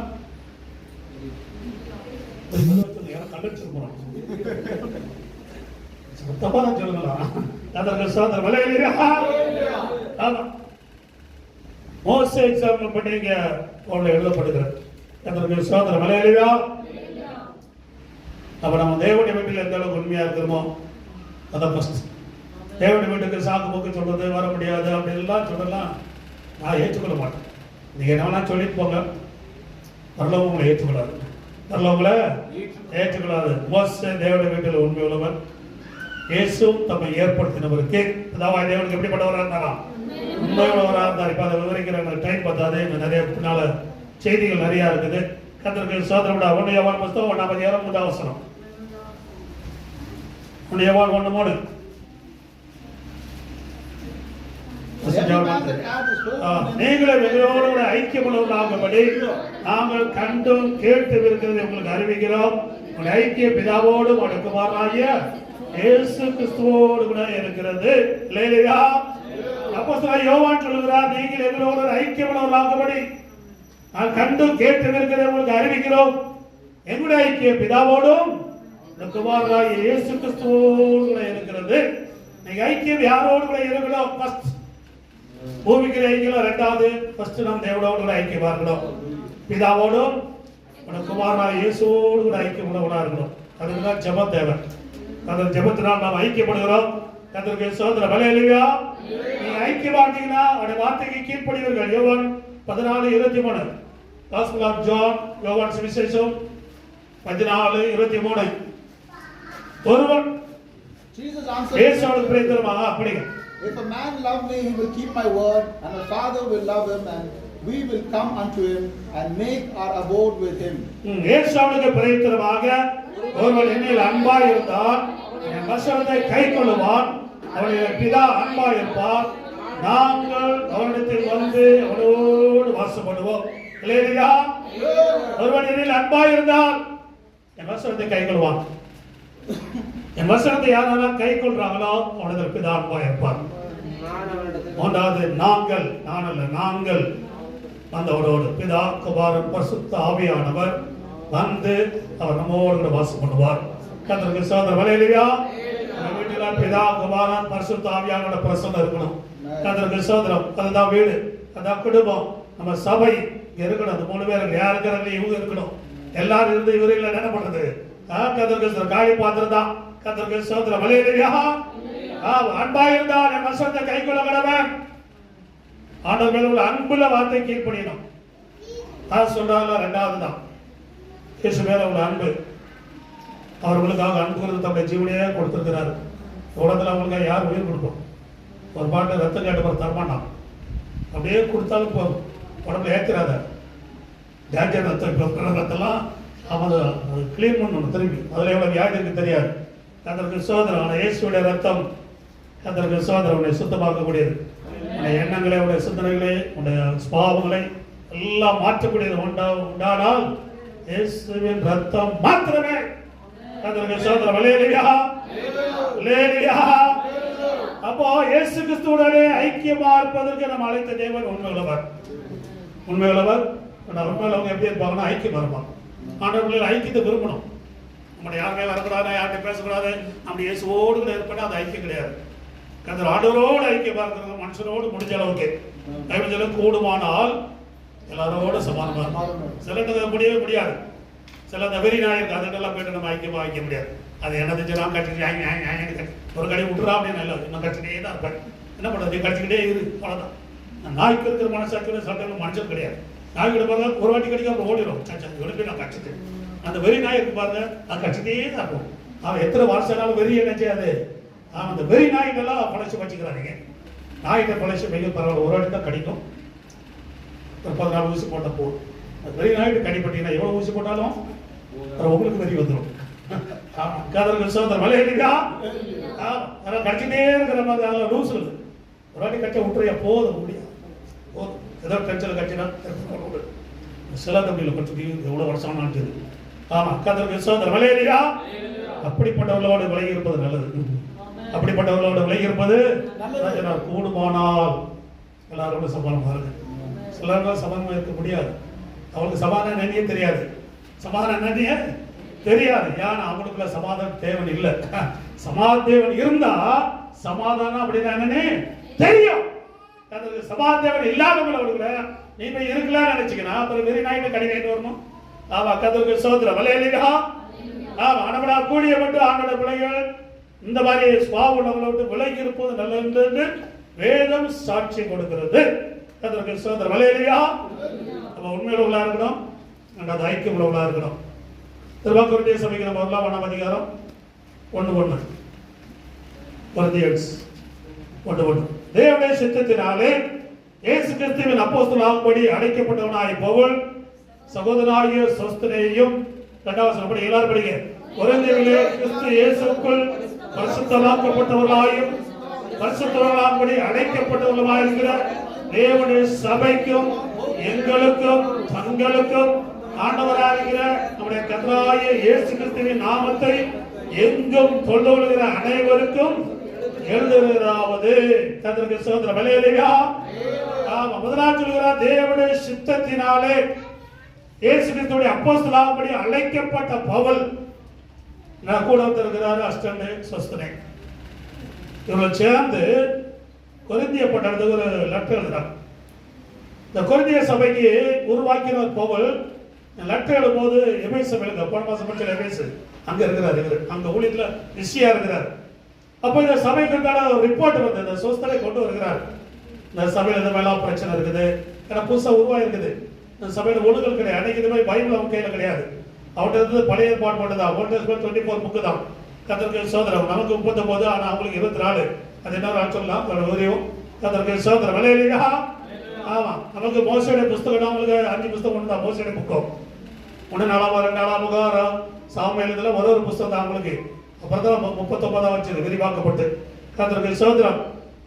மோசே எக்ஸாம்பிள் பண்ணி இங்க எழுதப்படுகிறது. சோதனை மலையாளியா. அப்ப நம்ம தேவனுடைய வீட்டில் எந்த அளவுக்கு உண்மையா இருக்கிறோமோ அதான் ஃபர்ஸ்ட். தேவனுடைய வீட்டுக்கு சாக்கு போக்கு சொல்றது, வர முடியாது அப்படி எல்லாம் சொல்லலாம் நான் ஏற்றுக்கொள்ள மாட்டேன். நீங்க என்ன சொல்லிட்டு போங்க, வரலவும் உங்களை ஏற்றுக்கொள்ளாது, வரலவங்களை ஏற்றுக்கொள்ளாது. மோசே தேவனுடைய வீட்டில் உண்மை உள்ளவர். இயேசு தம்மை ஏற்படுத்தினவருக்கு அதாவது தேவனுக்கு எப்படிப்பட்டவராக இருந்தாராம்? உண்மை உள்ளவராக இருந்தார். இப்ப அதை விவரிக்கிற டைம் பார்த்தாது, இன்னும் நிறைய பின்னால செய்திகள் நிறைய இருக்குது. கர்த்தருக்கு ஸ்தோத்திரம். 1 யோவான் புத்தகம் 1:23 வசனம். 1 யோவான் 1:3. நீங்களே வெகுளோடு ஐக்கியமுள்ளவர்களாகும்படி நாங்கள் கண்டும் கேட்டு இருக்கிறதை உங்களுக்கு அறிவிக்கிறோம். உங்கள் ஐக்கிய பிதாவோடு குமாரனாகிய இயேசு கிறிஸ்துவோடு கூட இருக்கிறது. இல்லையா? அப்போஸ்தலன் யோவான் சொல்லுகிறார், நீங்கள் எங்களோடு ஐக்கியமுள்ளவர்களாகும்படி நான் கண்டும் கேட்டு இருக்கிறதை உங்களுக்கு அறிவிக்கிறோம். எங்களுடைய ஐக்கிய பிதாவோடும் குமாரனாகிய இயேசு கிறிஸ்துவோடு கூட இருக்கிறது. நீங்க ஐக்கியம் யாரோடு கூட இருக்கிறோம்? ஃபர்ஸ்ட் பூமிக்கு ஐக்கியம், இரண்டாவது ஃபர்ஸ்ட் நாம் தேவனோடு கூட ஐக்கியமா இருக்கணும். பிதாவோடும் குமாரனாகிய இயேசுவோடு கூட ஐக்கியம் உள்ளவனா இருக்கணும். அதுக்குதான் ஜெபம் தேவை. அந்த ஜெபத்தினால் நாம் ஐக்கியப்படுகிறோம். கர்த்தருக்கு ஸ்தோத்திரம். ஹல்லேலூயா. நீங்க ஐக்கியமாட்டீங்கன்னா அவருடைய வார்த்தைக்கு கீழ்ப்படிவீர்கள். யோவான் 14:23. Gospel of John, யோவான் சுவிசேஷம் 14:23. ஒருவன் இயேசுவுக்கு பிரதித்தரமாக அப்படிங்க. If a man love me, he will keep my word, and my Father will love him, and we will come unto him and make our abode with him. இயேசுவுக்கு பிரதித்தரமாக ஒருவன் என்னில் அன்பாய் இருந்தால் என் வசனத்தை கைக்கொள்ளுவான், அவனுடைய பிதா அன்பாய் இருப்பார், நாங்கள் அவனிடத்தில் வந்து அவனோடு வாசம் பண்ணுவோம். இல்லையா? ஒருவன் என்னில் அன்பாய் இருந்தால் என் வசனத்தை கைக்கொள்வான். என் வசனத்தை யாரெல்லாம் கை கொள்றாங்களோ அவனது பிதா அன்பாய் இருப்பார். மூன்றாவது நாங்கள், நான் அல்ல நாங்கள் வந்தவரோடு பிதா குமாரன் பரிசுத்த ஆவியானவர் வந்து அவர் நம்மோடு வாசம் பண்ணுவார். கர்த்தருக்கு ஸ்தோத்திரம். ஹல்லேலூயா. நம்ம வீட்டில பிதா குமாரன் பரிசுத்த ஆவியானவரோட பிரசன்னம் இருக்கணும். கர்த்தருக்கு ஸ்தோத்திரம். அதுதான் வீடு, அதான் குடும்பம், நம்ம சபை இருக்கணும். அந்த 3 பேர் யார் இருக்கிறாங்க இவங்க இருக்கணும். எல்லாரும் இருந்து இவரு இல்ல என்ன பண்றது? கர்த்தருக்கு காலி பாத்திரம் தான். கர்த்தருக்கு ஸ்தோத்திரம். ஹல்லேலூயா. அன்பாய் இருந்தால் என் வசனத்தை கைக்கொள்ள கடவன். ஆண்டவர் மேல உள்ள அன்புள்ள வார்த்தை கீழ்ப்படியணும். சொல்றாங்க. ரெண்டாவது தான் இயேசு மேல உள்ள அன்பு. அவர்களுக்காக அன்பு கொடுத்து தம்முடைய ஜீவனையே கொடுத்திருக்கிறார். உலகத்துல அவங்களுக்காக யார் உயிர் கொடுப்போம்? ஒரு பாட்டு ரத்தம் கேட்டு தரமாட்டான். அப்படியே கொடுத்தாலும் போதும், உடம்புல ஏற்கிறாத டேஞ்சர் ரத்தம் ரத்தம்லாம் அவன் கிளீன் பண்ணணும் திரும்பி. அதுல எவ்வளவு வியாதி இருக்கு தெரியாது. கர்த்தருக்கு ஸ்தோத்திரம். ஆனால் இயேசுடைய ரத்தம் கர்த்தருக்கு ஸ்தோத்திரம் உன்னை சுத்தமாக்கக்கூடியது. உன்னுடைய எண்ணங்களை, உன்னுடைய சிந்தனைகளை, உன்னுடைய பாவங்களை எல்லாம் மாற்றக்கூடியது உண்டானால் இயேசுவின் ரத்தம் மாத்திரமே. கர்த்தருக்கு ஸ்தோத்திரம். ஹல்லேலூயா. ஹல்லேலூயா. அப்போ இயேசு கிறிஸ்துவுடனே ஐக்கியமா இருப்பதற்கு நம்ம அழைத்த தேவன் உண்மையுள்ளவர். உண்மையுள்ளவர். உண்மையுள்ளவங்க எப்படி இருப்பாங்கன்னா ஐக்கியம் இருப்பாங்க. ஆண்டவர்கள் ஐக்கியத்தை விரும்பணும். நம்மளை யாருமே வரக்கூடாது, யார்கிட்ட பேசக்கூடாது, அப்படி இயேசுவோடு கூட இருப்பேன்னா அது ஐக்கியம் கிடையாது. கர்த்தர் ஆண்டவரோடு ஐக்கியமா இருக்கிறது மனுஷனோடு முடிஞ்ச அளவுக்கு அளவுக்கு கூடுமானால் எல்லாரோட சமானமா இருக்கும். சில முடியவே முடியாது. சில அந்த வெறி நாயிருக்கு, அதுக்கெல்லாம் போயிட்டு நம்ம ஐக்கியமா வைக்க முடியாது. அது என்ன தெரிஞ்சுலாம் கட்டிட்டு ஒரு கடை விட்டுறா அப்படின்னு இல்லை, இன்னும் கட்டிட்டே தான் இருப்பேன். என்ன பண்ணுறது? கட்டிக்கிட்டே இரு, அவ்வளோதான். நாய்க்கு இருக்கிற மனசாட்சியோட சட்டம் மனுஷன் கிடையாது. நாய்கிட்ட பாருங்க, ஒரு வாட்டி கடிக்க அப்புறம் ஓடிடும். எடுத்து நான் கட்டிட்டேன். அந்த வெறி நாய் இருக்கு பாருங்க, அது கட்டிட்டே தான் இருக்கும். அவன் எத்தனை வருஷம்னாலும் வெறி என்ன செய்யாது. அவன் அந்த வெறி நாய்கெல்லாம் பழச்சு வச்சுக்கிறாங்க. நாய்கிட்ட பழச்சு மிக பரவாயில்ல, ஒரு வாட்டி தான் கடிக்கும். ஒரு 14 ஊசி போட்ட போதும். வெறி நாய்கிட்ட கடிப்பட்டீங்கன்னா எவ்வளோ ஊசி போட்டாலும் உங்களுக்கு வெறி வந்துடும். கதருக்கு சோதனை மலையா கடிச்சிட்டே இருக்கிற மாதிரி அதில் ரூல்ஸ் இல்லை. ஒரு வாட்டி கட்ச விட்டுறியா போதும் முடியாது, போதும் ஏதோ டென்ஷன் கட்சினா சில தம்பியில் கொஞ்சம் எவ்வளோ வருஷம் ஆச்சுது. ஆமாம், கதருக்கு சோதனை மலையா அப்படிப்பட்டவர்களோடு விலகி இருப்பது நல்லது. அப்படிப்பட்டவர்களோடு விலகி இருப்பது கூடுமானால் எல்லாரோட சமாதானமாக இருக்கு. சிலரோட சமாதானமாக இருக்க முடியாது. அவங்களுக்கு சமாதானம் என்னன்னே தெரியாது. சமாதானம் என்னன்னே தெரியாது. ஏன்னா அவங்களுக்குள்ள சமாதான தேவன் இல்லை. சமாதான தேவன் இருந்தா சமாதானம் அப்படின்னா என்னன்னு தெரியும். அதுக்கு சமாதான தேவன் இல்லாதவங்கள நீ போய் இருக்கலாம்னு நினைச்சுக்கணும். அப்புறம் வெறி நாயிட்டு கடி நாயிட்டு வரணும். ஆமா, கதருக்கு சோதரம் வலையிலா. ஆமா, ஆனவனா கூடிய மட்டும் ஆண்டோட பிள்ளைகள் இந்த மாதிரி சுவாவுள்ளவங்களை விட்டு விலகி இருப்பது நல்லது என்று வேதம் சாட்சி கொடுக்கிறது. கதருக்கு சோதரம் வலையிலா. நம்ம உண்மையில உள்ளா இருக்கணும், அது ஐக்கியம் உள்ளவங்களா இருக்கணும். திருவாக்குறுதியை சபைக்கு நம்ம 1ஆம் அதிகாரம் 1:1 கொரிந்தியன்ஸ் 1:1 தேவனுடைய சித்தத்தினாலே இயேசு கிறிஸ்துவின் அப்போஸ்தலனாகும்படி அழைக்கப்பட்டவனாய் பவுல் சகோதரனாகிய சொஸ்தனேயும் 2வது வசனம் எல்லாரும் படிங்க. கொரிந்தியரிலே கிறிஸ்து இயேசுவுக்குள் பரிசுத்தமாக்கப்பட்டவர்களாயும் பரிசுத்தவான்களாகும்படி அழைக்கப்பட்டவர்களாய் இருக்கிற தேவனுடைய சபைக்கும் எங்களுக்கும் தங்களுக்கும் ஆண்டவராகிற நம்முடைய கர்த்தராகிய இயேசு கிறிஸ்துவின் நாமத்தை எங்கும் கொள்ளுகிற அனைவருக்கும் எழுதுகிறாவது கர்த்தருக்கு ஸ்தோத்திரம். ஹல்லேலூயா. ஆமா, முதலாவது சொல்கிறார் தேவனுடைய சித்தத்தினாலே இயேசு கிறிஸ்துவின் அப்போஸ்தலனாகும்படி அழைக்கப்பட்ட பவுல் கூட இருக்கிறார். அஸ்டனே சொஸ்தனே இவர்கள் சேர்ந்து கொரிந்திய பட்டணத்துக்கு ஒரு லெட்டர் எழுதுறாங்க. இந்த கொரிந்திய சபைக்கு உருவாக்கின பவுல் லெட்டர் எழுதும்போது எபேசு சபையில் போன மாசம் படிச்ச எபேசு அங்க இருக்கிறார். இவர் அங்க ஊழியத்துல பிஸியா இருக்கிறார். அப்போ இந்த சபைக்கு ரிப்போர்ட் வந்து இந்த சொஸ்தனை கொண்டு வருகிறார். இந்த சபையில் இந்த மேலாம் பிரச்சனை இருக்குது, ஏன்னா புதுசா உருவாயிருக்குது. இந்த சபையில ஒழுங்கல் கிடையாது. அன்னைக்கு இந்த மாதிரி பைபிள் அவங்க கையில கிடையாது. அவர்கிட்ட இருந்து பழைய ஏற்பாடு மட்டும் தான். 24 புக்கு தான். கர்த்தருக்கு சோதரம். நமக்கு 39, ஆனா அவங்களுக்கு 24. அது என்ன சொல்லலாம் கர்த்தருக்கு சோதரம். ஹல்லேலூயா. ஆமா, நமக்கு மோசேயுடைய புஸ்தகம் அவங்களுக்கு 5 புஸ்தகம் ஒன்று தான். மோசேயுடைய புக்கம் 1 4 2 சாமுவேல் இதெல்லாம் ஒரு புஸ்தகம் தான் அவங்களுக்கு. அப்புறம் தான் 39 வச்சது விரிவாக்கப்பட்டு. கர்த்தருக்கு சோதரம்.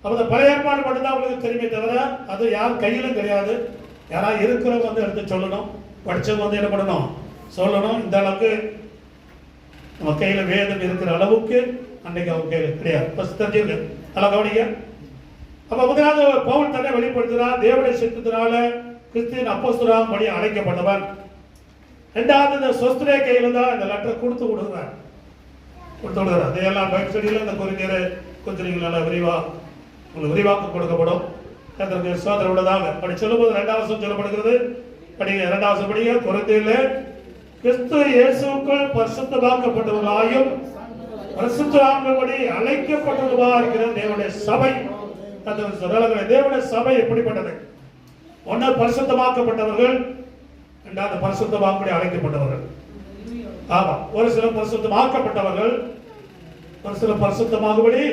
அப்ப இந்த பழைய ஏற்பாடு மட்டும் தான் அவங்களுக்கு தெரியுமே தவிர அது யார் கையிலும் கிடையாது. யாரா இருக்கிறவங்க வந்து எடுத்து சொல்லணும், படிச்சவங்க வந்து என்ன பண்ணணும் சொல்லணும். இந்த அளவுக்கு நம்ம கையில வேதம் இருக்கிற அளவுக்கு அன்னைக்கு அவங்க கையில கிடையாது. தெரிஞ்சிருக்கு நல்லா கவனிங்க. அப்ப முதலாவது பவுல் தன்னை வெளிப்படுத்துகிறார். தேவனுடைய சித்தத்தினால கிறிஸ்துவின் அப்போஸ்தலனாகும்படி அழைக்கப்பட்டவன். இரண்டாவது இந்த சொஸ்தனே கையில தான் இந்த லெட்டர் கொடுத்து விடுகிறார். அதையெல்லாம் பைபிள் ஸ்டடியில இந்த கொரிந்தியரை கொஞ்சம் நல்லா உங்களுக்கு விரிவாக்கம் கொடுக்கப்படும். கர்த்தருக்கு ஸ்தோத்திரம் உள்ளதாக. அப்படி சொல்லும்போது 2வது வசனம் சொல்லப்படுகிறது. படிங்க 2வது வசனம் படிங்க. கொரிந்தியரிலே கிறிஸ்து இயேசுவுக்குள் பரிசுத்தமாக்கப்பட்டவர்களாயும் பரிசுத்தமாகும்படி அழைக்கப்பட்டவர்களாக இருக்கிற தேவனுடைய சபை. தேவனுடைய சபை எப்படிப்பட்டது? ஒன்று பரிசுத்தமாக்கப்பட்டவர்கள், இரண்டாவது பரிசுத்தமாகும்படி அழைக்கப்பட்டவர்கள். ஆமா, ஒரு சில பரிசுத்தமாக்கப்பட்டவர்கள், ஒரு சில பரிசுத்தமாகும்படி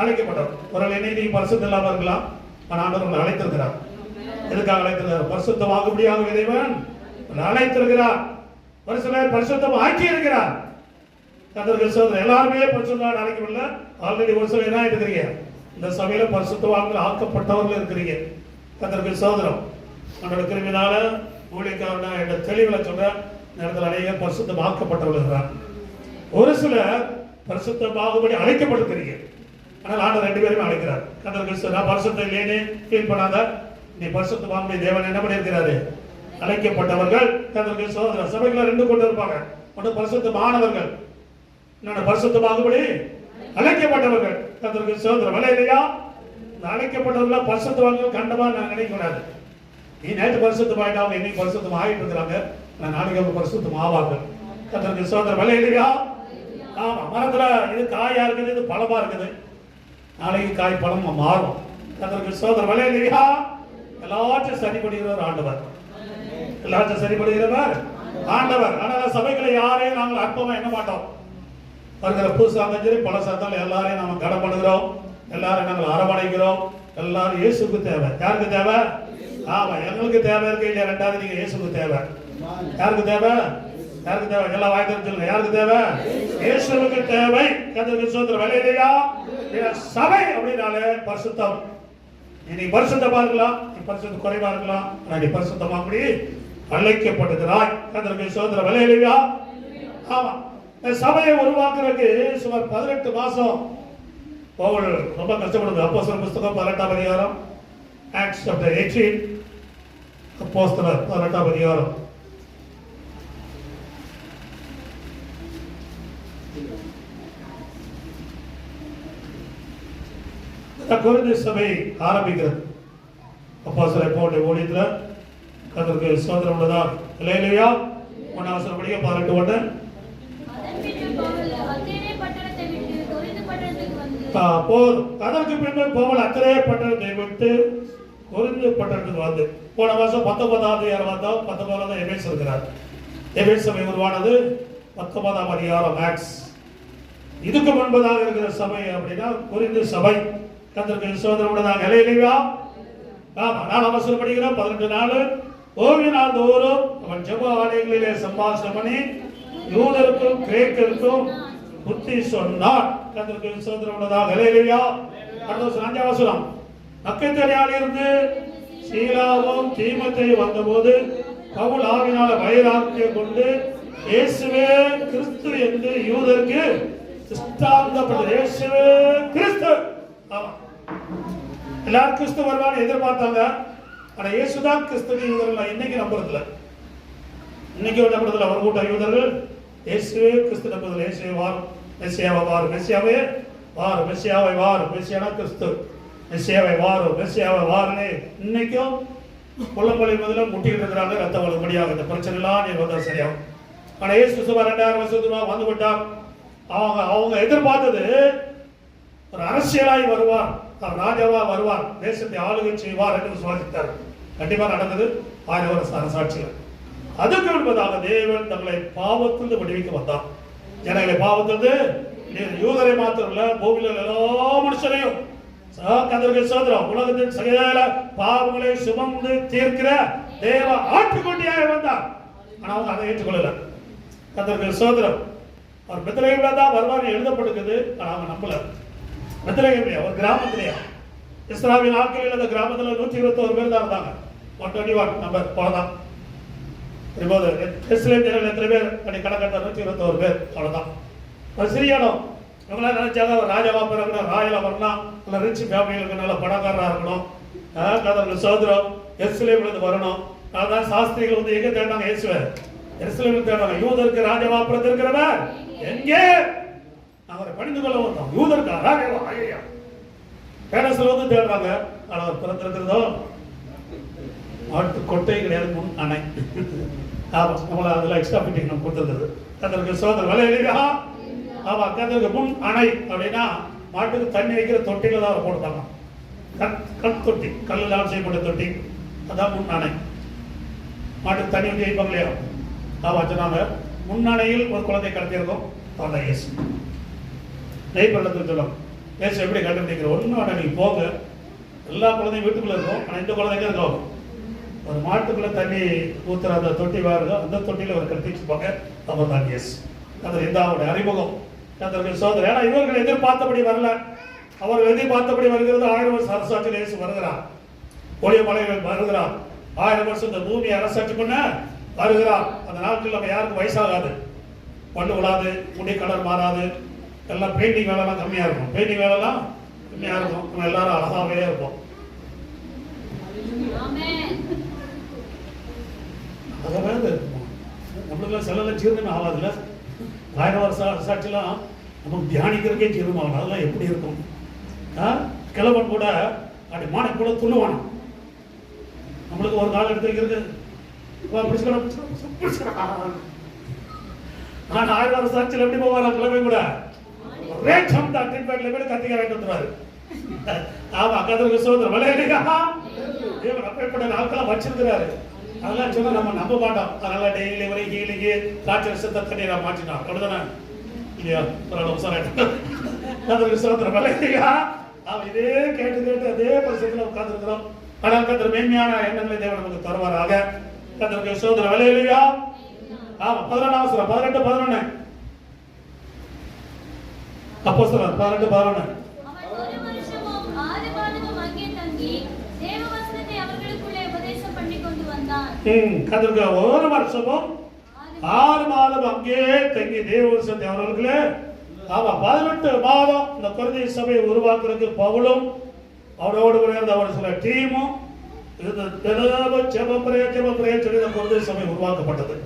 அழைக்கப்பட்டவர். ஒரு நீங்க பரிசுத்தம் இல்லாம இருக்கலாம், ஆனால் ஆண்டவர் அழைத்திருக்கிறார். எதுக்காக அழைத்திருக்கிறார்? பரிசுத்தமாகும்படியாக தேவன் அழைத்திருக்கிறார். ஒரு சிலர் பரிசுத்தம் ஆக்கி இருக்கிறார். கர்த்தருக்கு ஸ்தோத்திரம். எல்லாருமே பரிசுத்தமாக அழைக்கப்படல. ஆல்ரெடி ஒரு சிலர் என்ன இருக்கிறீங்க, இந்த சபையில பரிசுத்தவான்கள் ஆக்கப்பட்டவர்கள் இருக்கிறீங்க. கர்த்தருக்கு ஸ்தோத்திரம். அவனோட கிருமினால ஊழியக்காரனா என்ற தெளிவுல சொல்ற நேரத்தில் அநேகர் பரிசுத்தம் ஆக்கப்பட்டவர்கள். ஒரு சிலர் பரிசுத்தமாகும்படி அழைக்கப்பட்டிருக்கிறீங்க. ஆனால் ஆண்டவர் 2 பேருமே அழைக்கிறார். கர்த்தருக்கு நான் பரிசுத்தம் இல்லைன்னு ஃபீல் பண்ணாத, நீ பரிசுத்தமாகும்படி தேவன் என்ன பண்ணியிருக்கிறாரு? அழைக்கப்பட்டவர்கள். கர்த்தருக்கு ஸ்தோத்திரம். சபைக்குள்ள 2 கொண்டு இருப்பாங்க. ஒன்று பரிசுத்தமானவர்கள், இன்னொன்று பரிசுத்தமாகும்படி அழைக்கப்பட்டவர்கள். கர்த்தருக்கு ஸ்தோத்திரம். ஹல்லேலூயா. அழைக்கப்பட்டவர்கள் பரிசுத்தவான்கள் கண்டமா நான் நினைக்கூடாது. நீ நேற்று பரிசுத்தம் ஆயிட்டாங்க, இன்னைக்கு பரிசுத்தம் ஆகிட்டு இருக்கிறாங்க, நாளைக்கு அவங்க பரிசுத்தம் ஆவாங்க. கர்த்தருக்கு ஸ்தோத்திரம். ஹல்லேலூயா. ஆமா, மரத்துல இது காயா இருக்குது, இது பழமா இருக்குது, நாளைக்கு காய் பழமா மாறும். கர்த்தருக்கு ஸ்தோத்திரம். ஹல்லேலூயா. எல்லாத்தையும் சரி பண்ணுகிறவர் ஆண்டவர். எல்லாத்தையும் சரி பண்ணுகிறவர் ஆண்டவர். ஆனால் சபைகளை யாரையும் நாங்கள் அற்பமா எண்ண மாட்டோம். வருகிற புதுசாக இருந்தாலும் சரி பழசா இருந்தாலும் எல்லாரையும் நாம கடன் பண்ணுகிறோம், எல்லாரும் நாங்கள் அரவணைக்கிறோம். எல்லாரும் இயேசுக்கு தேவை. யாருக்கு தேவை? ஆமா, எங்களுக்கு தேவை இருக்கு இல்லையா? ரெண்டாவது நீங்க இயேசுக்கு தேவை. யாருக்கு தேவை? யாருக்கு தேவை? எல்லாம் வாய் திறந்து சொல்லுங்க. யாருக்கு தேவை? இயேசுவுக்கு தேவை. கர்த்தருக்கு ஸ்தோத்திரம். ஹல்லேலூயா. சபை அப்படினாலே பரிசுத்தம். நீ பரிசுத்தமா இருக்கலாம், நீ பரிசுத்த குறைவா இருக்கலாம், ஆனா நீ பரிசுத்தமா அப்படி அழைக்கப்பட்டிருக்கிறாய். கர்த்தருக்கு ஸ்தோத்திரம். ஹல்லேலூயா. ஆமா, இந்த சபையை உருவாக்குறதுக்கு சுமார் 18 மாசம் பவுல் ரொம்ப கஷ்டப்படுது. அப்போஸ்தலர் புத்தகம் 18ஆம் அதிகாரம், ஆக்ட்ஸ் சாப்டர் 18, அப்போஸ்தலர் 18ஆம் அதிகாரம். கொரிந்து சபை ஆரம்பிக்கிறது. அப்போஸ்தலர் பவுலுடைய ஊழியத்துல கர்த்தருக்கு ஸ்தோத்திரம் உள்ளதா? ஹல்லேலூயா. 1 வசனம் படிங்க. 18:1. அதற்கு பின்பு பவுல் அத்தனை பட்டணத்தை விட்டு கொரிந்து பட்டணத்துக்கு வந்து, போன வருஷம் 19ஆம் அதிகாரம் வந்தோம். 19ஆவது எபேசு இருக்கிறார். எபேசு சபை உருவானது 19ஆம் அதிகாரம் ஆக்ட்ஸ். இதுக்கு முன்பதாக இருக்கிற சபை அப்படின்னா கொரிந்து சபை. கர்த்தருக்கு ஸ்தோத்திரம் உள்ளதாக? ஹல்லேலூயா. ஆமா, 4 வசனம் படிக்கிறோம். 18 நாள் ஓய்வு நாள் தோறும் அவன் ஜெப ஆலயங்களிலே சம்பாஷணை பண்ணி யூதருக்கும் கிரேக்கருக்கும் புத்தி சொன்னார். கர்த்தருக்கு ஸ்தோத்திரம் உள்ளதாக? ஹல்லேலூயா. அடுத்த 5ஆம் வசனம். மக்கெதோனியாவிலிருந்து சீலாவும் தீமோத்தேயும் வந்தபோது பவுல் ஆவியினால வைராக்கியம் கொண்டு இயேசுவே கிறிஸ்து என்று யூதருக்கு திஷ்டாந்தப்பட்டது. இயேசுவே கிறிஸ்து. ஆமா, எல்லாரும் கிறிஸ்து வருவான்னு எதிர்பார்த்தாங்க. ஆனா இயேசுதான் கிறிஸ்து யூதர்கள் இன்னைக்கு நம்புறதில்ல. இன்னைக்கு நம்புறதில்ல. ஒரு கூட்டம் யூதர்கள் இயேசுவே கிறிஸ்து நம்புறதில்ல. இயேசுவே வார், மெசியாவை வார், மெசியாவே வார், மெசியாவை வார், மெசியானா கிறிஸ்து, மெசியாவை வார், மெசியாவை வார்னு இன்னைக்கும் கொல்லம்பள்ளி முதல்ல முட்டிக்கிட்டு இருக்கிறாங்க. ரத்தம் வளர முடியாது. இந்த பிரச்சனை எல்லாம் நீ வந்தா சரியாகும். ஆனா இயேசு சுமார் 2000 வருஷத்துக்கு வந்து விட்டார். அவங்க எதிர்பார்த்தது ஒரு அரசியலாய் வருவார், ராஜாவா வருவார், தேசத்தை ஆளுகை செய்வார் என்று விசுவாசித்தார். கண்டிப்பா நடந்தது 1000 வருஷ அரசாட்சியில். அதுக்கு என்பதாக தேவன் தங்களை பாவத்திலிருந்து விடுவிக்க வந்தார். ஜனங்களை பாவத்திலிருந்து, யூதரை மாத்திரம் இல்ல, பூமியில எல்லா மனுஷனையும் கர்த்தருக்கு ஸ்தோத்திரம், உலகத்தின் சகல பாவங்களை சுமந்து தீர்க்கிற தேவ ஆட்டுக்குட்டியாக வந்தார். ஆனா அவங்க அதை ஏற்றுக்கொள்ளல. கர்த்தருக்கு ஸ்தோத்திரம். அவர் பெத்லகேம்ல தான் வருவார் எழுதப்பட்டிருக்குது. ஆனா அவங்க நம்பல. பெத்லகேம்லயா, ஒரு கிராமத்திலேயா, இஸ்ராயேல் நாட்களில் அந்த கிராமத்துல 121 பேர் தான் இருந்தாங்க. 121 நம்பர் போலதான். இப்போது இஸ்ரேல் ஜனங்கள் எத்தனை பேர் அப்படி கணக்கெடுத்த 121 பேர், அவ்வளவுதான். ஒரு சிறிய இடம். இவங்களாம் நினைச்சாங்க ஒரு ராஜாவா பிறக்கணும், ராயலா வரணும், நல்ல ரிச் ஃபேமிலியில் இருக்க, நல்ல பணக்காரராக இருக்கணும், கதவுல சோதரம் எருசலேமிலிருந்து வரணும். அதான் சாஸ்திரிகள் வந்து எங்க தேடினாங்க? இயேசுவை எருசலேமில் தேடினாங்க. யூதருக்கு ராஜாவா பிறந்திருக்கிறவர் எங்கே? அவரை பணிந்து கொள்ள வந்தோம். யூதருக்கு ராஜாவா ஐயா பேரஸ்ல வந்து தேடுறாங்க. ஆனா அவர் பிறந்திருக்கிறதோ ஆட்டு கொட்டை கிடையாது, முன் அணை. ஆமா, நம்மள அதுல எக்ஸ்ட்ரா ஃபிட்டிங் நம்ம கொடுத்துருக்குது. கர்த்தருக்கு ஸ்தோத்திரம். ஹல்லேலூயா. ஆமா, கர்த்தருக்கு முன் அணை அப்படின்னா மாட்டுக்கு தண்ணி வைக்கிற தொட்டில தான் போடுறாங்க. கல் தொட்டி, கல்லால் செய்யப்பட்ட தொட்டி, அதான் முன் அணை. மாட்டுக்கு தண்ணி ஊற்றி வைப்பாங்க இல்லையா? சொன்னாங்க முன்னணையில் ஒரு குழந்தை கடத்தியிருக்கோம். அதான் இயேசு. நெய் பள்ளத்துக்கு சொல்லும். இயேசு எப்படி கண்டுபிடிக்கிற? ஒன்றும் நீங்க போங்க, எல்லா குழந்தையும் வீட்டுக்குள்ள இருக்கும். ஆனால் இந்த குழந்தைங்க இருக்கும். ஒரு மாட்டுக்குள்ள தண்ணி ஊத்துற அந்த தொட்டி வாருங்க, அந்த தொட்டியில ஒரு கட்டி வச்சுப்பாங்க. அவர் தான் இயேசு. அது இந்த அவருடைய அறிமுகம். கர்த்தருக்கு ஸ்தோத்திரம். ஏன்னா இவர்கள் எதிர்பார்த்தபடி வரல. அவர்கள் எதிர்பார்த்தபடி வருகிறது 1000 வருஷ அரசாட்சியில் இயேசு வருகிறார். ஒளிய மலைகள் வருகிறார். 1000 வருஷம் இந்த பூமியை அரசாட்சி பண்ண வருகிறார். அந்த நாட்கள் நம்ம யாருக்கும் வயசாகாது, பண்டு விடாது, முடி கலர் மாறாது, எல்லாம் பெயிண்டிங் வேலைலாம் கம்மியா இருக்கும். பெயிண்டிங் வேலைலாம் கம்மியா இருக்கும். நம்ம எல்லாரும் அழகாவே இருப்போம். அதான் இருக்கும். நம்மளுக்கு செலவுல ஜீரணமே ஆகாதுல்ல. 1000 வருஷ அரசாட்சியெல்லாம் நமக்கு தியானிக்கிறதுக்கே ஜீரணம் ஆகணும். அதெல்லாம் எப்படி இருக்கும்? கிழவன் கூட அப்படி மானை கூட துள்ளுவான். நம்மளுக்கு ஒரு காலம் எடுத்து வைக்கிறது 1000 வருஷ அரசாட்சியில் எப்படி போவாரா கிழமை கூட? ஒரே சம்தா ட்ரீட்மெண்ட்ல போய் கத்திக்க வாங்கிட்டு வந்துருவாரு. ஆமா, கர்த்தருக்கு ஸ்தோத்திரம். ஹல்லேலூயா. தேவன் அப்பேற்பட்ட நாட்கள் வச்சிருக்கிறாரு. அதெல்லாம் சொன்னா நம்ம நம்ப மாட்டோம். அதனால டெய்லி வரை ஹீலிங்கு திராட்சை ரசத்தை தண்ணீரா மாற்றினான். அப்படிதானே இல்லையா? கர்த்தருக்கு ஸ்தோத்திரம். ஹல்லேலூயா. அவன் இதே கேட்டு கேட்டு அதே பரிசுத்தத்துல உட்கார்ந்துருக்கிறோம். ஆனால் கர்த்தர் மேன்மையான எண்ணங்களை தேவன் நமக்கு தருவாராக. கர்த்தருக்கு ஸ்தோத்திரம். ஹல்லேலூயா. ஆமா 11 18 11 அப்போஸ்தலர் 18 11. அவன் 1 வருஷமும் 6 மாதமும் அங்கே தங்கி தேவ வசனத்தை அவர்களுக்குள்ளே உபதேசம் பண்ணி கொண்டு வந்தான். கர்த்தருக்கு 1 வருஷமும் 6 மாதம் அங்கே தங்கி தேவ வசனத்தை அவர்களுக்குள்ளே 18 மாதம் இந்த கொரிந்திய சபையை உருவாக்குறதுக்கு பவுலும் அவரோடு கூட இருந்த ஒரு சில டீமும் ஜெப பிரேயர் சொல்லி இந்த கொரிந்திய சபை உருவாக்கப்பட்டது.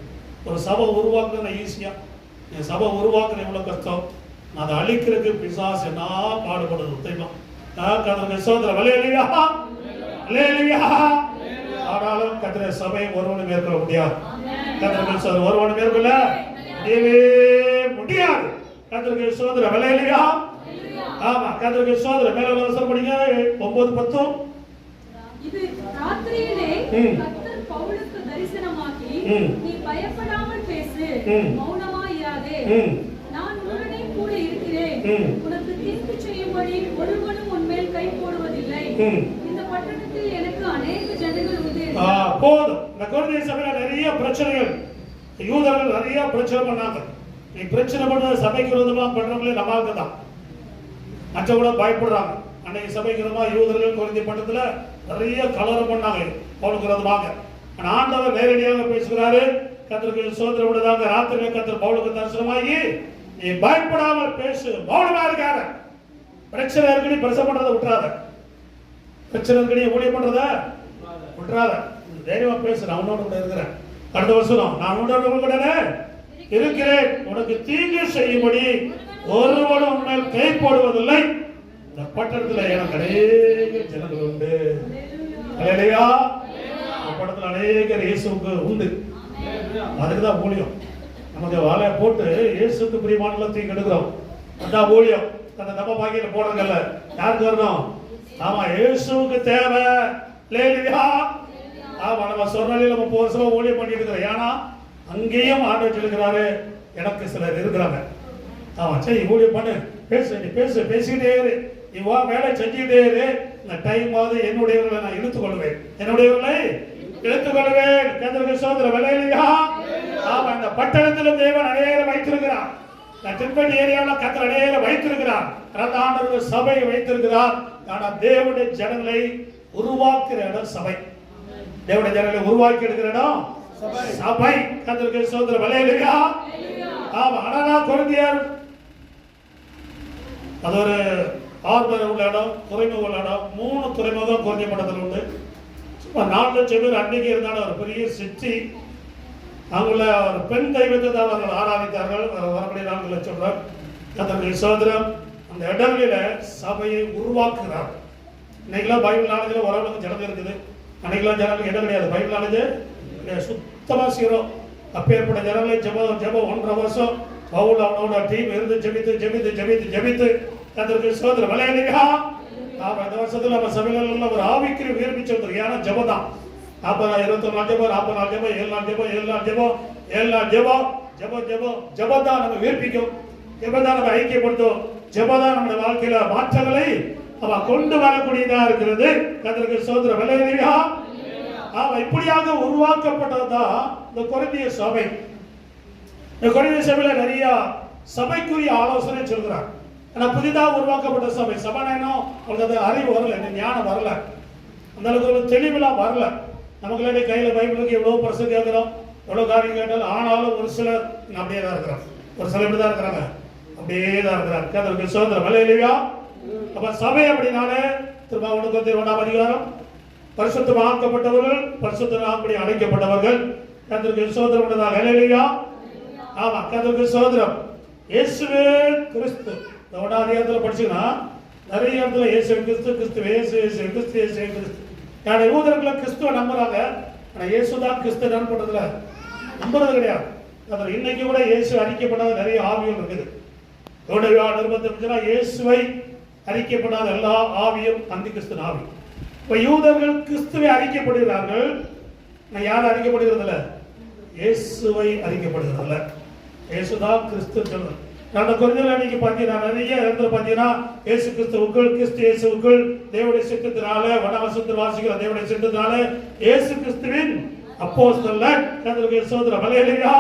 ஒரு சபை உருவாக்குறது ஈஸியா, சபை உருவாக்குறது எவ்வளவு கஷ்டம், அதை அழிக்கிறதுக்கு பிசாசு என்ன பாடுபடுது தெரியுமா? சோதர வலையிலையா ஆனாலும் கத்திர சபை ஒருவனை மேற்கொள்ள முடியாது. கத்திர ஒருவனை மேற்கொள்ள முடியாது. கத்திர சோதர வலையிலையா. ஆமா, கத்திர சோதர மேல அவசரம் படிங்க 9:10. இது ராத்திரியிலே கர்த்தர் பவுலுக்கு தரிசனமாகி, நீ பயப்படாமல் பேசு, மௌனமாயிராதே, நான் உடனே கூட இருக்கிறேன், உனக்கு தீர்ப்பு செய்யும்படி ஒருவனும் உன்மேல் கை போடுவதில்லை, இந்த பட்டணத்தில் எனக்கு அநேக ஜனங்கள் உண்டு. போதும். இந்த கொரிந்திய சபையில நிறைய பிரச்சனைகள், யூதர்கள் நிறைய பிரச்சனை பண்ணாங்க. நீ பிரச்சனை பண்ண சபைக்கு விரோதமா பண்றவங்களே நம்மளுக்கு தான் மற்றவங்கள பயப்படுறாங்க. அன்னைக்கு சபைக்கு விரோதமா யூதர்கள் கொரிந்திய பட்டணத்துல நிறைய கலவரம் பண்ணாங்க பவுலுக்கு விரோதமாக. ஆண்டவர் நேரடியாக பேசுகிறாரு. கர்த்தருக்கு ஸ்தோத்திரம் உண்டாக. ராத்திரியிலே கர்த்தர் பவுலுக்கு தரிசனமாகி, நீ பயப்படாமல் பேசு, மௌனமா இருக்காத. பிரச்சனை இருக்குன்னு பிரசவம் பண்றதை விட்டுறாத. பிரச்சனை இருக்குன்னு ஊழியம் பண்றத விட்டுறாத. தைரியமா பேசு, நான் உன்னோட கூட இருக்கிறேன். அடுத்த வருஷம் நான் உன்னோட கூட இருக்கிறேன், உனக்கு தீங்கு செய்யும்படி ஒருவனும் உன்மேல் கை போடுவதில்லை, இந்த பட்டணத்துல எனக்கு அநேக ஜனங்கள் உண்டு. அல்லேலூயா. இந்த பட்டணத்துல அநேகர் இயேசுவுக்கு உண்டு. அதுக்குதான் ஊழியம். நமக்கு வாழை போட்டு இயேசுக்கு பிரியமான தூக்கி எடுக்கிறோம். அதான் ஊழியம். அந்த நம்ம பாக்கியில போடுறதில்ல. யாருக்கு வரணும்? ஆமா, இயேசுவுக்கு தேவை. அல்லேலூயா. ஆமா, நம்ம சொர்ணலில் நம்ம வருஷமா ஊழியம் பண்ணிட்டு இருக்கிறோம். ஏன்னா அங்கேயும் ஆண்டவர் சொல்லுகிறாரு, எனக்கு சிலர் இருக்கிறாங்க. ஆமா, சரி ஊழியம் பண்ணு, பேசு, நீ பேசு, பேசிக்கிட்டே இரு, நீ வா வேலை செஞ்சுக்கிட்டே இரு. இந்த டைம் ஆகுது என்னுடையவர்களை நான் இழுத்துக்கொள்வேன், என்னுடையவர்களை இழுத்துக்கொள்வேன். கர்த்தருக்கு ஸ்தோத்திரம். அல்லேலூயா. ஆமா, இந்த பட்டணத்திலும் தேவன் அநேகரை வைத்திருக்கிறார். இந்த திருப்பதி ஏரியாவில் கர்த்தர் அநேகரை வைத்திருக்கிறார். ஆண்டவர் சபையை வைத்திருக்கிறார். ஆனா தேவனுடைய ஜனங்களை உருவாக்குற இடம் சபை. தேவனுடைய ஜனங்களை உருவாக்கி எடுக்கிற இடம் சபை. கர்த்தருக்கு ஸ்தோத்திரம். அல்லேலூயா. ஆமா, ஆனா கொரிந்தியர் அது ஒரு ஆர்வம் உள்ள இடம், துறைமுக உள்ள இடம். 3 துறைமுகம் கொரிந்திய பட்டணத்தில் உண்டு. 4 லட்சம் பேர் அன்னைக்கு இருந்தாலும் ஒரு பெரிய சிட்டி. அவங்கள ஒரு பெண் தெய்வத்தை தான் அவர்கள் ஆராதித்தார்கள். வரக்கூடிய 4 லட்சம் பேர். கர்த்தருக்கு ஸ்தோத்திரம். அந்த இடங்களில சபையை உருவாக்குகிறார். இன்னைக்கெல்லாம் பைபிள் நாலேஜில் ஓரளவுக்கு ஜனங்கள் இருக்குது. அன்னைக்கெல்லாம் ஜனங்களுக்கு இடம் கிடையாது. பைபிள் நாலேஜ் சுத்தமா சீரோ. அப்பேற்பட்ட ஜனங்களை ஜெபம் 1.5 வருஷம் பவுல் அவனோட டீம் இருந்து ஜெபித்து கர்த்தருக்கு ஸ்தோத்திரம். அல்லேலூயா. இந்த வருஷத்துல நம்ம சபையில ஒரு ஆவிக்குரிய உயிர்ப்பிச்சு வந்திருக்கு. ஏன்னா ஜெபம் தான். 21 நாள் ஜெபம், 40 நாள் ஜெபம், 7 நாள் ஜெபம், 7 நாள் ஜெபம், 7 நாள் ஜெபம். ஜெபம் தான் நம்ம உயிர்ப்பிக்கும். ஜெபம் தான் நம்ம ஐக்கியப்படுத்தும். ஜெபம் தான் நம்முடைய வாழ்க்கையில மாற்றங்களை அவன் கொண்டு வரக்கூடியதா இருக்கிறது. கர்த்தருக்கு ஸ்தோத்திரம். அல்லேலூயா. ஆமா, இப்படியாக உருவாக்கப்பட்டதுதான் இந்த கொரிந்திய சபை. இந்த கொரிந்திய சபையில நிறைய சபைக்குரிய ஆலோசனை சொல்கிறார். ஆனா புதிதாக உருவாக்கப்பட்ட சபை சபைனா அவங்களுக்கு அறிவு வரல, ஞானம் வரல, அந்த அளவுக்கு தெளிவுலாம் வரல. நமக்கு கையில பைபிளுக்கு எவ்வளவு பிரசங்க கேட்கிறோம், எவ்வளவு காரியம் கேட்டாலும் ஆனாலும் ஒரு சிலர் அப்படியே தான் இருக்கிறாங்க. ஒரு சிலர் இப்படிதான் இருக்கிறாங்க, அப்படியே தான் இருக்கிறாங்க. கர்த்தருக்கு ஸ்தோத்திரம். அல்லேலூயா. அப்ப சபை அப்படினாலே திரும்ப 1 அதிகாரம் பரிசுத்தமாக்கப்பட்டவர்கள், பரிசுத்தமாக்கப்படி அழைக்கப்பட்டவர்கள். கர்த்தருக்கு ஸ்தோத்திரம் உண்டாக. அல்லேலூயா. ஆமா, கர்த்தருக்கு ஸ்தோத்திரம். இயேசுவே கிறிஸ்து. இந்த 1 அதிகாரத்துல படிச்சீங்கன்னா நிறைய இடத்துல இயேசு கிறிஸ்து, கிறிஸ்து இயேசு, இயேசு கிறிஸ்து, இயேசு கிறிஸ்து. யார யூதர்கள் கிறிஸ்துவ நம்புறாங்க. ஆனா இயேசுதான் கிறிஸ்து நம்புறதுல நம்புறது கிடையாது. அதுல இன்னைக்கு கூட இயேசு அறிக்கப்படாத நிறைய ஆவிகள் இருக்குது. நிர்பந்தம் இயேசுவை அறிக்கப்படாத எல்லா ஆவியும் அந்தி கிறிஸ்து ஆவி. இப்ப யூதர்கள் கிறிஸ்துவை அறிக்கப்படுகிறார்கள். நான் யாரும் அறிக்கப்படுகிறதில்ல, இயேசுவை அறிக்கப்படுகிறதில்ல. இயேசுதான் கிறிஸ்து சொல்றேன். நான் கொஞ்சம் அன்னைக்கு பார்த்தீங்கன்னா நிறைய இடத்துல பார்த்தீங்கன்னா இயேசு கிறிஸ்துவுக்குள், கிறிஸ்து இயேசுவுக்குள் தேவனுடைய சித்தத்தினால வனவாசத்தில் வாசிக்கிற தேவனுடைய சித்தத்தினால இயேசு கிறிஸ்துவின் அப்போஸ்தலர். கர்த்தருக்கு ஸ்தோத்திரம். அல்லேலூயா.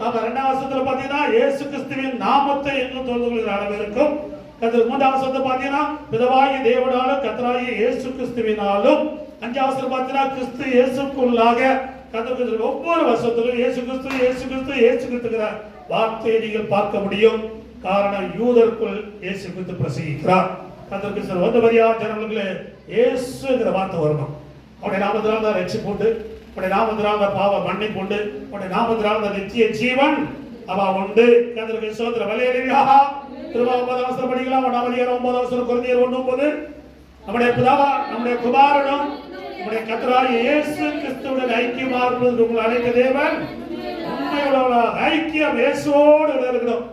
அப்ப 2ஆம் வசனத்துல பாத்தீங்கன்னா இயேசு கிறிஸ்துவின் நாமத்தை எங்கும் தொழுது கொள்கிற அளவிற்கும், கர்த்தர் 3ஆம் வசனத்தை பாத்தீங்கன்னா பிதாவாகிய தேவனாலும் கர்த்தராகிய இயேசு கிறிஸ்துவினாலும், 5ஆம் வசனம் பாத்தீங்கன்னா கிறிஸ்து இயேசுக்குள்ளாக, கர்த்தர் ஒவ்வொரு வசனத்திலும் இயேசு கிறிஸ்து இயேசு கிறிஸ்து இயேசு கிறிஸ்துங்கிற வார்த்தையை நீங்கள் பார்க்க முடியும். காரணம் யூதருக்குள் இயேசு கிறிஸ்து பிரசங்கிக்கிறார். கர்த்தர் கிறிஸ்து வந்த வரியா ஜனங்களுக்கு இயேசுங்கிற வார்த்தை வரணும். அவருடைய நாமத்தினால் தான் ரட்சிப்பு உண்டு, அவருடைய நாமத்தினால் தான் பாவ மன்னிப்பு உண்டு, அவருடைய நாமத்தினால் தான் நித்திய ஜீவன் அவ உண்டு. கர்த்தருக்கு ஸ்தோத்திரம். அல்லேலூயா. திருவாவ அவசரம் படிக்கலாம். 1 அவசரம் கொரிந்தியர் 1:9. நம்முடைய பிதாவா நம்முடைய குமாரனும் நம்முடைய கர்த்தராகிய இயேசு கிறிஸ்துவுடன் ஐக்கியமா இருப்பது உங்களை அழைத்த தேவன் உண்மையோட ஐக்கியம் இயேசுவோடு இருக்கணும்.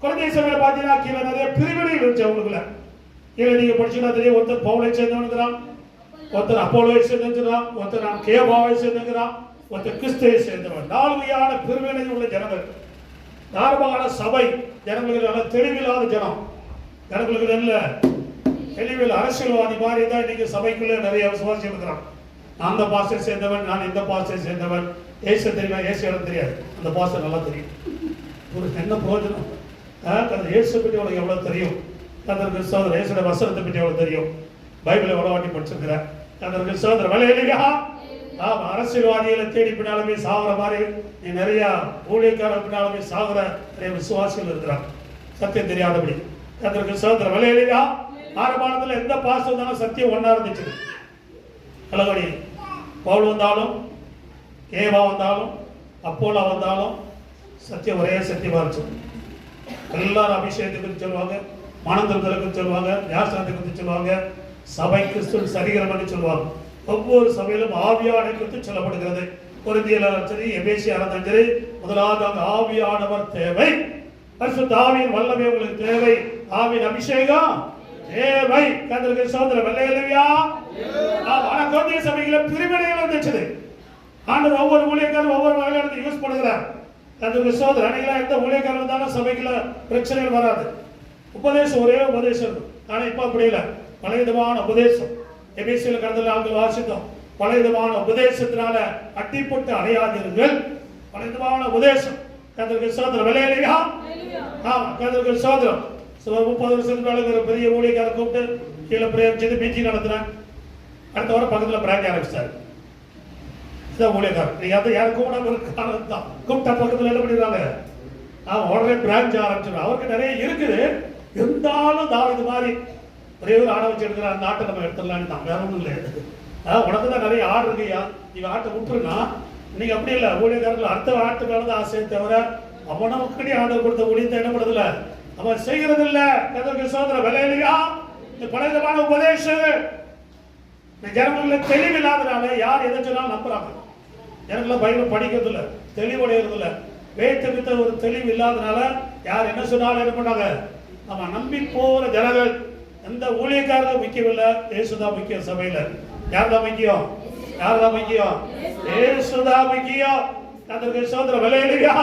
கொரிந்தியர் சபையில பாத்தீங்கன்னா கீழே நிறைய பிரிவினைகள் இருந்துச்சு அவங்களுக்குள்ள. கீழே நீங்க படிச்சுன்னா தெரியும், ஒருத்தர் பவுலை சேர்ந்தவனுங்கிறான், ஒருத்தர் அப்போலோவை சேர்ந்திருக்கிறான், ஒருத்தர் நான் கேபாவை சேர்ந்திருக்கிறான், ஒருத்தர் கிறிஸ்துவை சேர்ந்தவன். 4 வகையான பிரிவினை உள்ள ஜனங்கள். தார்மீக சபை ஜனங்களுக்கு நல்ல தெளிவில்லாத ஜனம், ஜனங்களுக்கு நல்ல தெளிவில் அரசியல்வாதி மாதிரி தான் இன்னைக்கு சபைக்குள்ள நிறைய விசுவாசி இருக்கிறான். நான் அந்த பாஸ்டரை சேர்ந்தவன், நான் இந்த பாஸ்டரை சேர்ந்தவன். ஏசு தெரியுமா? ஏசு இடம் தெரியாது, அந்த பாஸ்டர் நல்லா தெரியும். ஒரு என்ன பிரயோஜனம்? இயேசு பற்றி உனக்கு எவ்வளவு தெரியும்? கர்த்தருக்கு ஸ்தோத்திரம். இயேசுடைய வசனத்தை பற்றி எவ்வளவு தெரியும்? பைபிளை எவ்வளவு வாட்டி படிச்சிருக்கிறேன். கர்த்தருக்கு ஸ்தோத்திரம். அல்லேலூயா. அரசியல்வாதிகளை தேடி பின்னாலுமே சாகுற மாதிரி நீ நிறைய ஊழியக்காரர் பின்னாலுமே சாகுற நிறைய விசுவாசிகள் இருக்கிறாங்க, சத்தியம் தெரியாதபடி. கர்த்தருக்கு ஸ்தோத்திரம். அல்லேலூயா. ஆரம்பத்துல எந்த பாஸ்டர் வந்தாலும் சத்தியம் ஒண்ணா இருந்துச்சு. கலகடி பவுல் வந்தாலும், கேவா வந்தாலும், அப்போலா வந்தாலும் சத்தியம் ஒரே சத்தியமா இருந்துச்சு. எல்லாரும் அபிஷேகத்தை குறித்து சொல்லுவாங்க, மனந்திருத்தலை குறித்து சொல்லுவாங்க, ஞானத்தை குறித்து சொல்லுவாங்க, சபை கிறிஸ்து சரீரம் என்று சொல்லுவாங்க. ஒவ்வொரு சபையிலும் ஆவியானவரை குறித்து சொல்லப்படுகிறது. கொரிந்தியர் சரி, எபேசியர் சரி, முதலாவது அங்கு ஆவியானவர் தேவை. பரிசுத்த ஆவியின் வல்லமை உங்களுக்கு தேவை. ஆவியின் அபிஷேகம் தேவை. கர்த்தருக்கு ஸ்தோத்திரம். அல்லேலூயா. ஆனா கொரிந்திய சபையில பிரிவினைகள் வந்துச்சு. ஆண்டவர் ஒவ்வொரு ஊழியக்காரரும் ஒவ்வொரு வகையில யூஸ் பண்ணுகிறார். கர்த்தருக்கு ஸ்தோத்திரம். அன்னைக்கு எந்த ஊழியக்காரர் வந்தாலும் சபைக்குள்ள பிரச்சனைகள் வராது. உபதேசம் ஒரே உபதேசம் இருக்கும். ஆனா இப்ப அப்படி இல்லை, பலவிதமான உபதேசம். எபேசியர் கடந்த நாட்கள் வாசித்தோம். பலவிதமான உபதேசத்தினால அட்டிப்பட்டு அடையாதீர்கள். பலவிதமான உபதேசம். கர்த்தருக்கு ஸ்தோத்திரம். அல்லேலூயா. கர்த்தருக்கு ஸ்தோத்திரம். 30 வருஷத்துக்கு மேல ஒரு பெரிய ஊழியக்காரர் கூப்பிட்டு கீழே பிரேம் செய்து மீட்டிங் நடத்தினார். அடுத்த வாரம் பக்கத்துல பிராஞ்ச் ஆரம்பிச்சாரு. இதான் ஊழியக்காரர். நீங்க அதை யாரும் கூப்பிட்டா கூப்பிட்டா பக்கத்துல என்ன பண்ணிடுறாங்க, உடனே பிராஞ்ச் ஆரம்பிச்சிடும். அவருக்கு நிறைய இருக்குது, இருந்தாலும் தாவீது மாதிரி ஒரே ஒரு ஆடை வச்சு எடுக்கிற அந்த ஆட்டை நம்ம எடுத்துடலான்னு தான், வேற ஒன்றும் இல்லை. உனக்கு தான் நிறைய ஆடு இருக்குயா, நீங்க ஆட்டை விட்டுருனா. இன்னைக்கு அப்படி இல்லை, ஊழியக்காரர்கள் அடுத்த ஆட்டு மேல தான் ஆசையை தவிர அவனுக்கு ஆர்டர் கொடுத்த ஊழியத்தை என்ன பண்ணுறதில்ல, அவன் செய்கிறது இல்ல. கர்த்தருக்கு ஸ்தோத்திரம். அல்லேலூயா. இந்த பலவிதமான உபதேசம் ஜனங்களுக்கு தெளிவில்லாதனால யார் எதை சொன்னாலும் நம்புறாங்க. ஜனங்களை பைபிள் படிக்கிறது இல்லை, தெளிவடைகிறது இல்லை. வேதத்தை ஒரு தெளிவு இல்லாதனால யார் என்ன சொன்னாலும் என்ன பண்ணாங்க, நம்ம நம்பி போற ஜனங்கள். எந்த ஊழியக்காரர்கள் முக்கியமில்லை, இயேசுதான் முக்கியம். சபையில யார்தான் முக்கியம்? யார்தான் முக்கியம்? இயேசுதான் முக்கியம். கர்த்தருக்கு ஸ்தோத்திரம். அல்லேலூயா.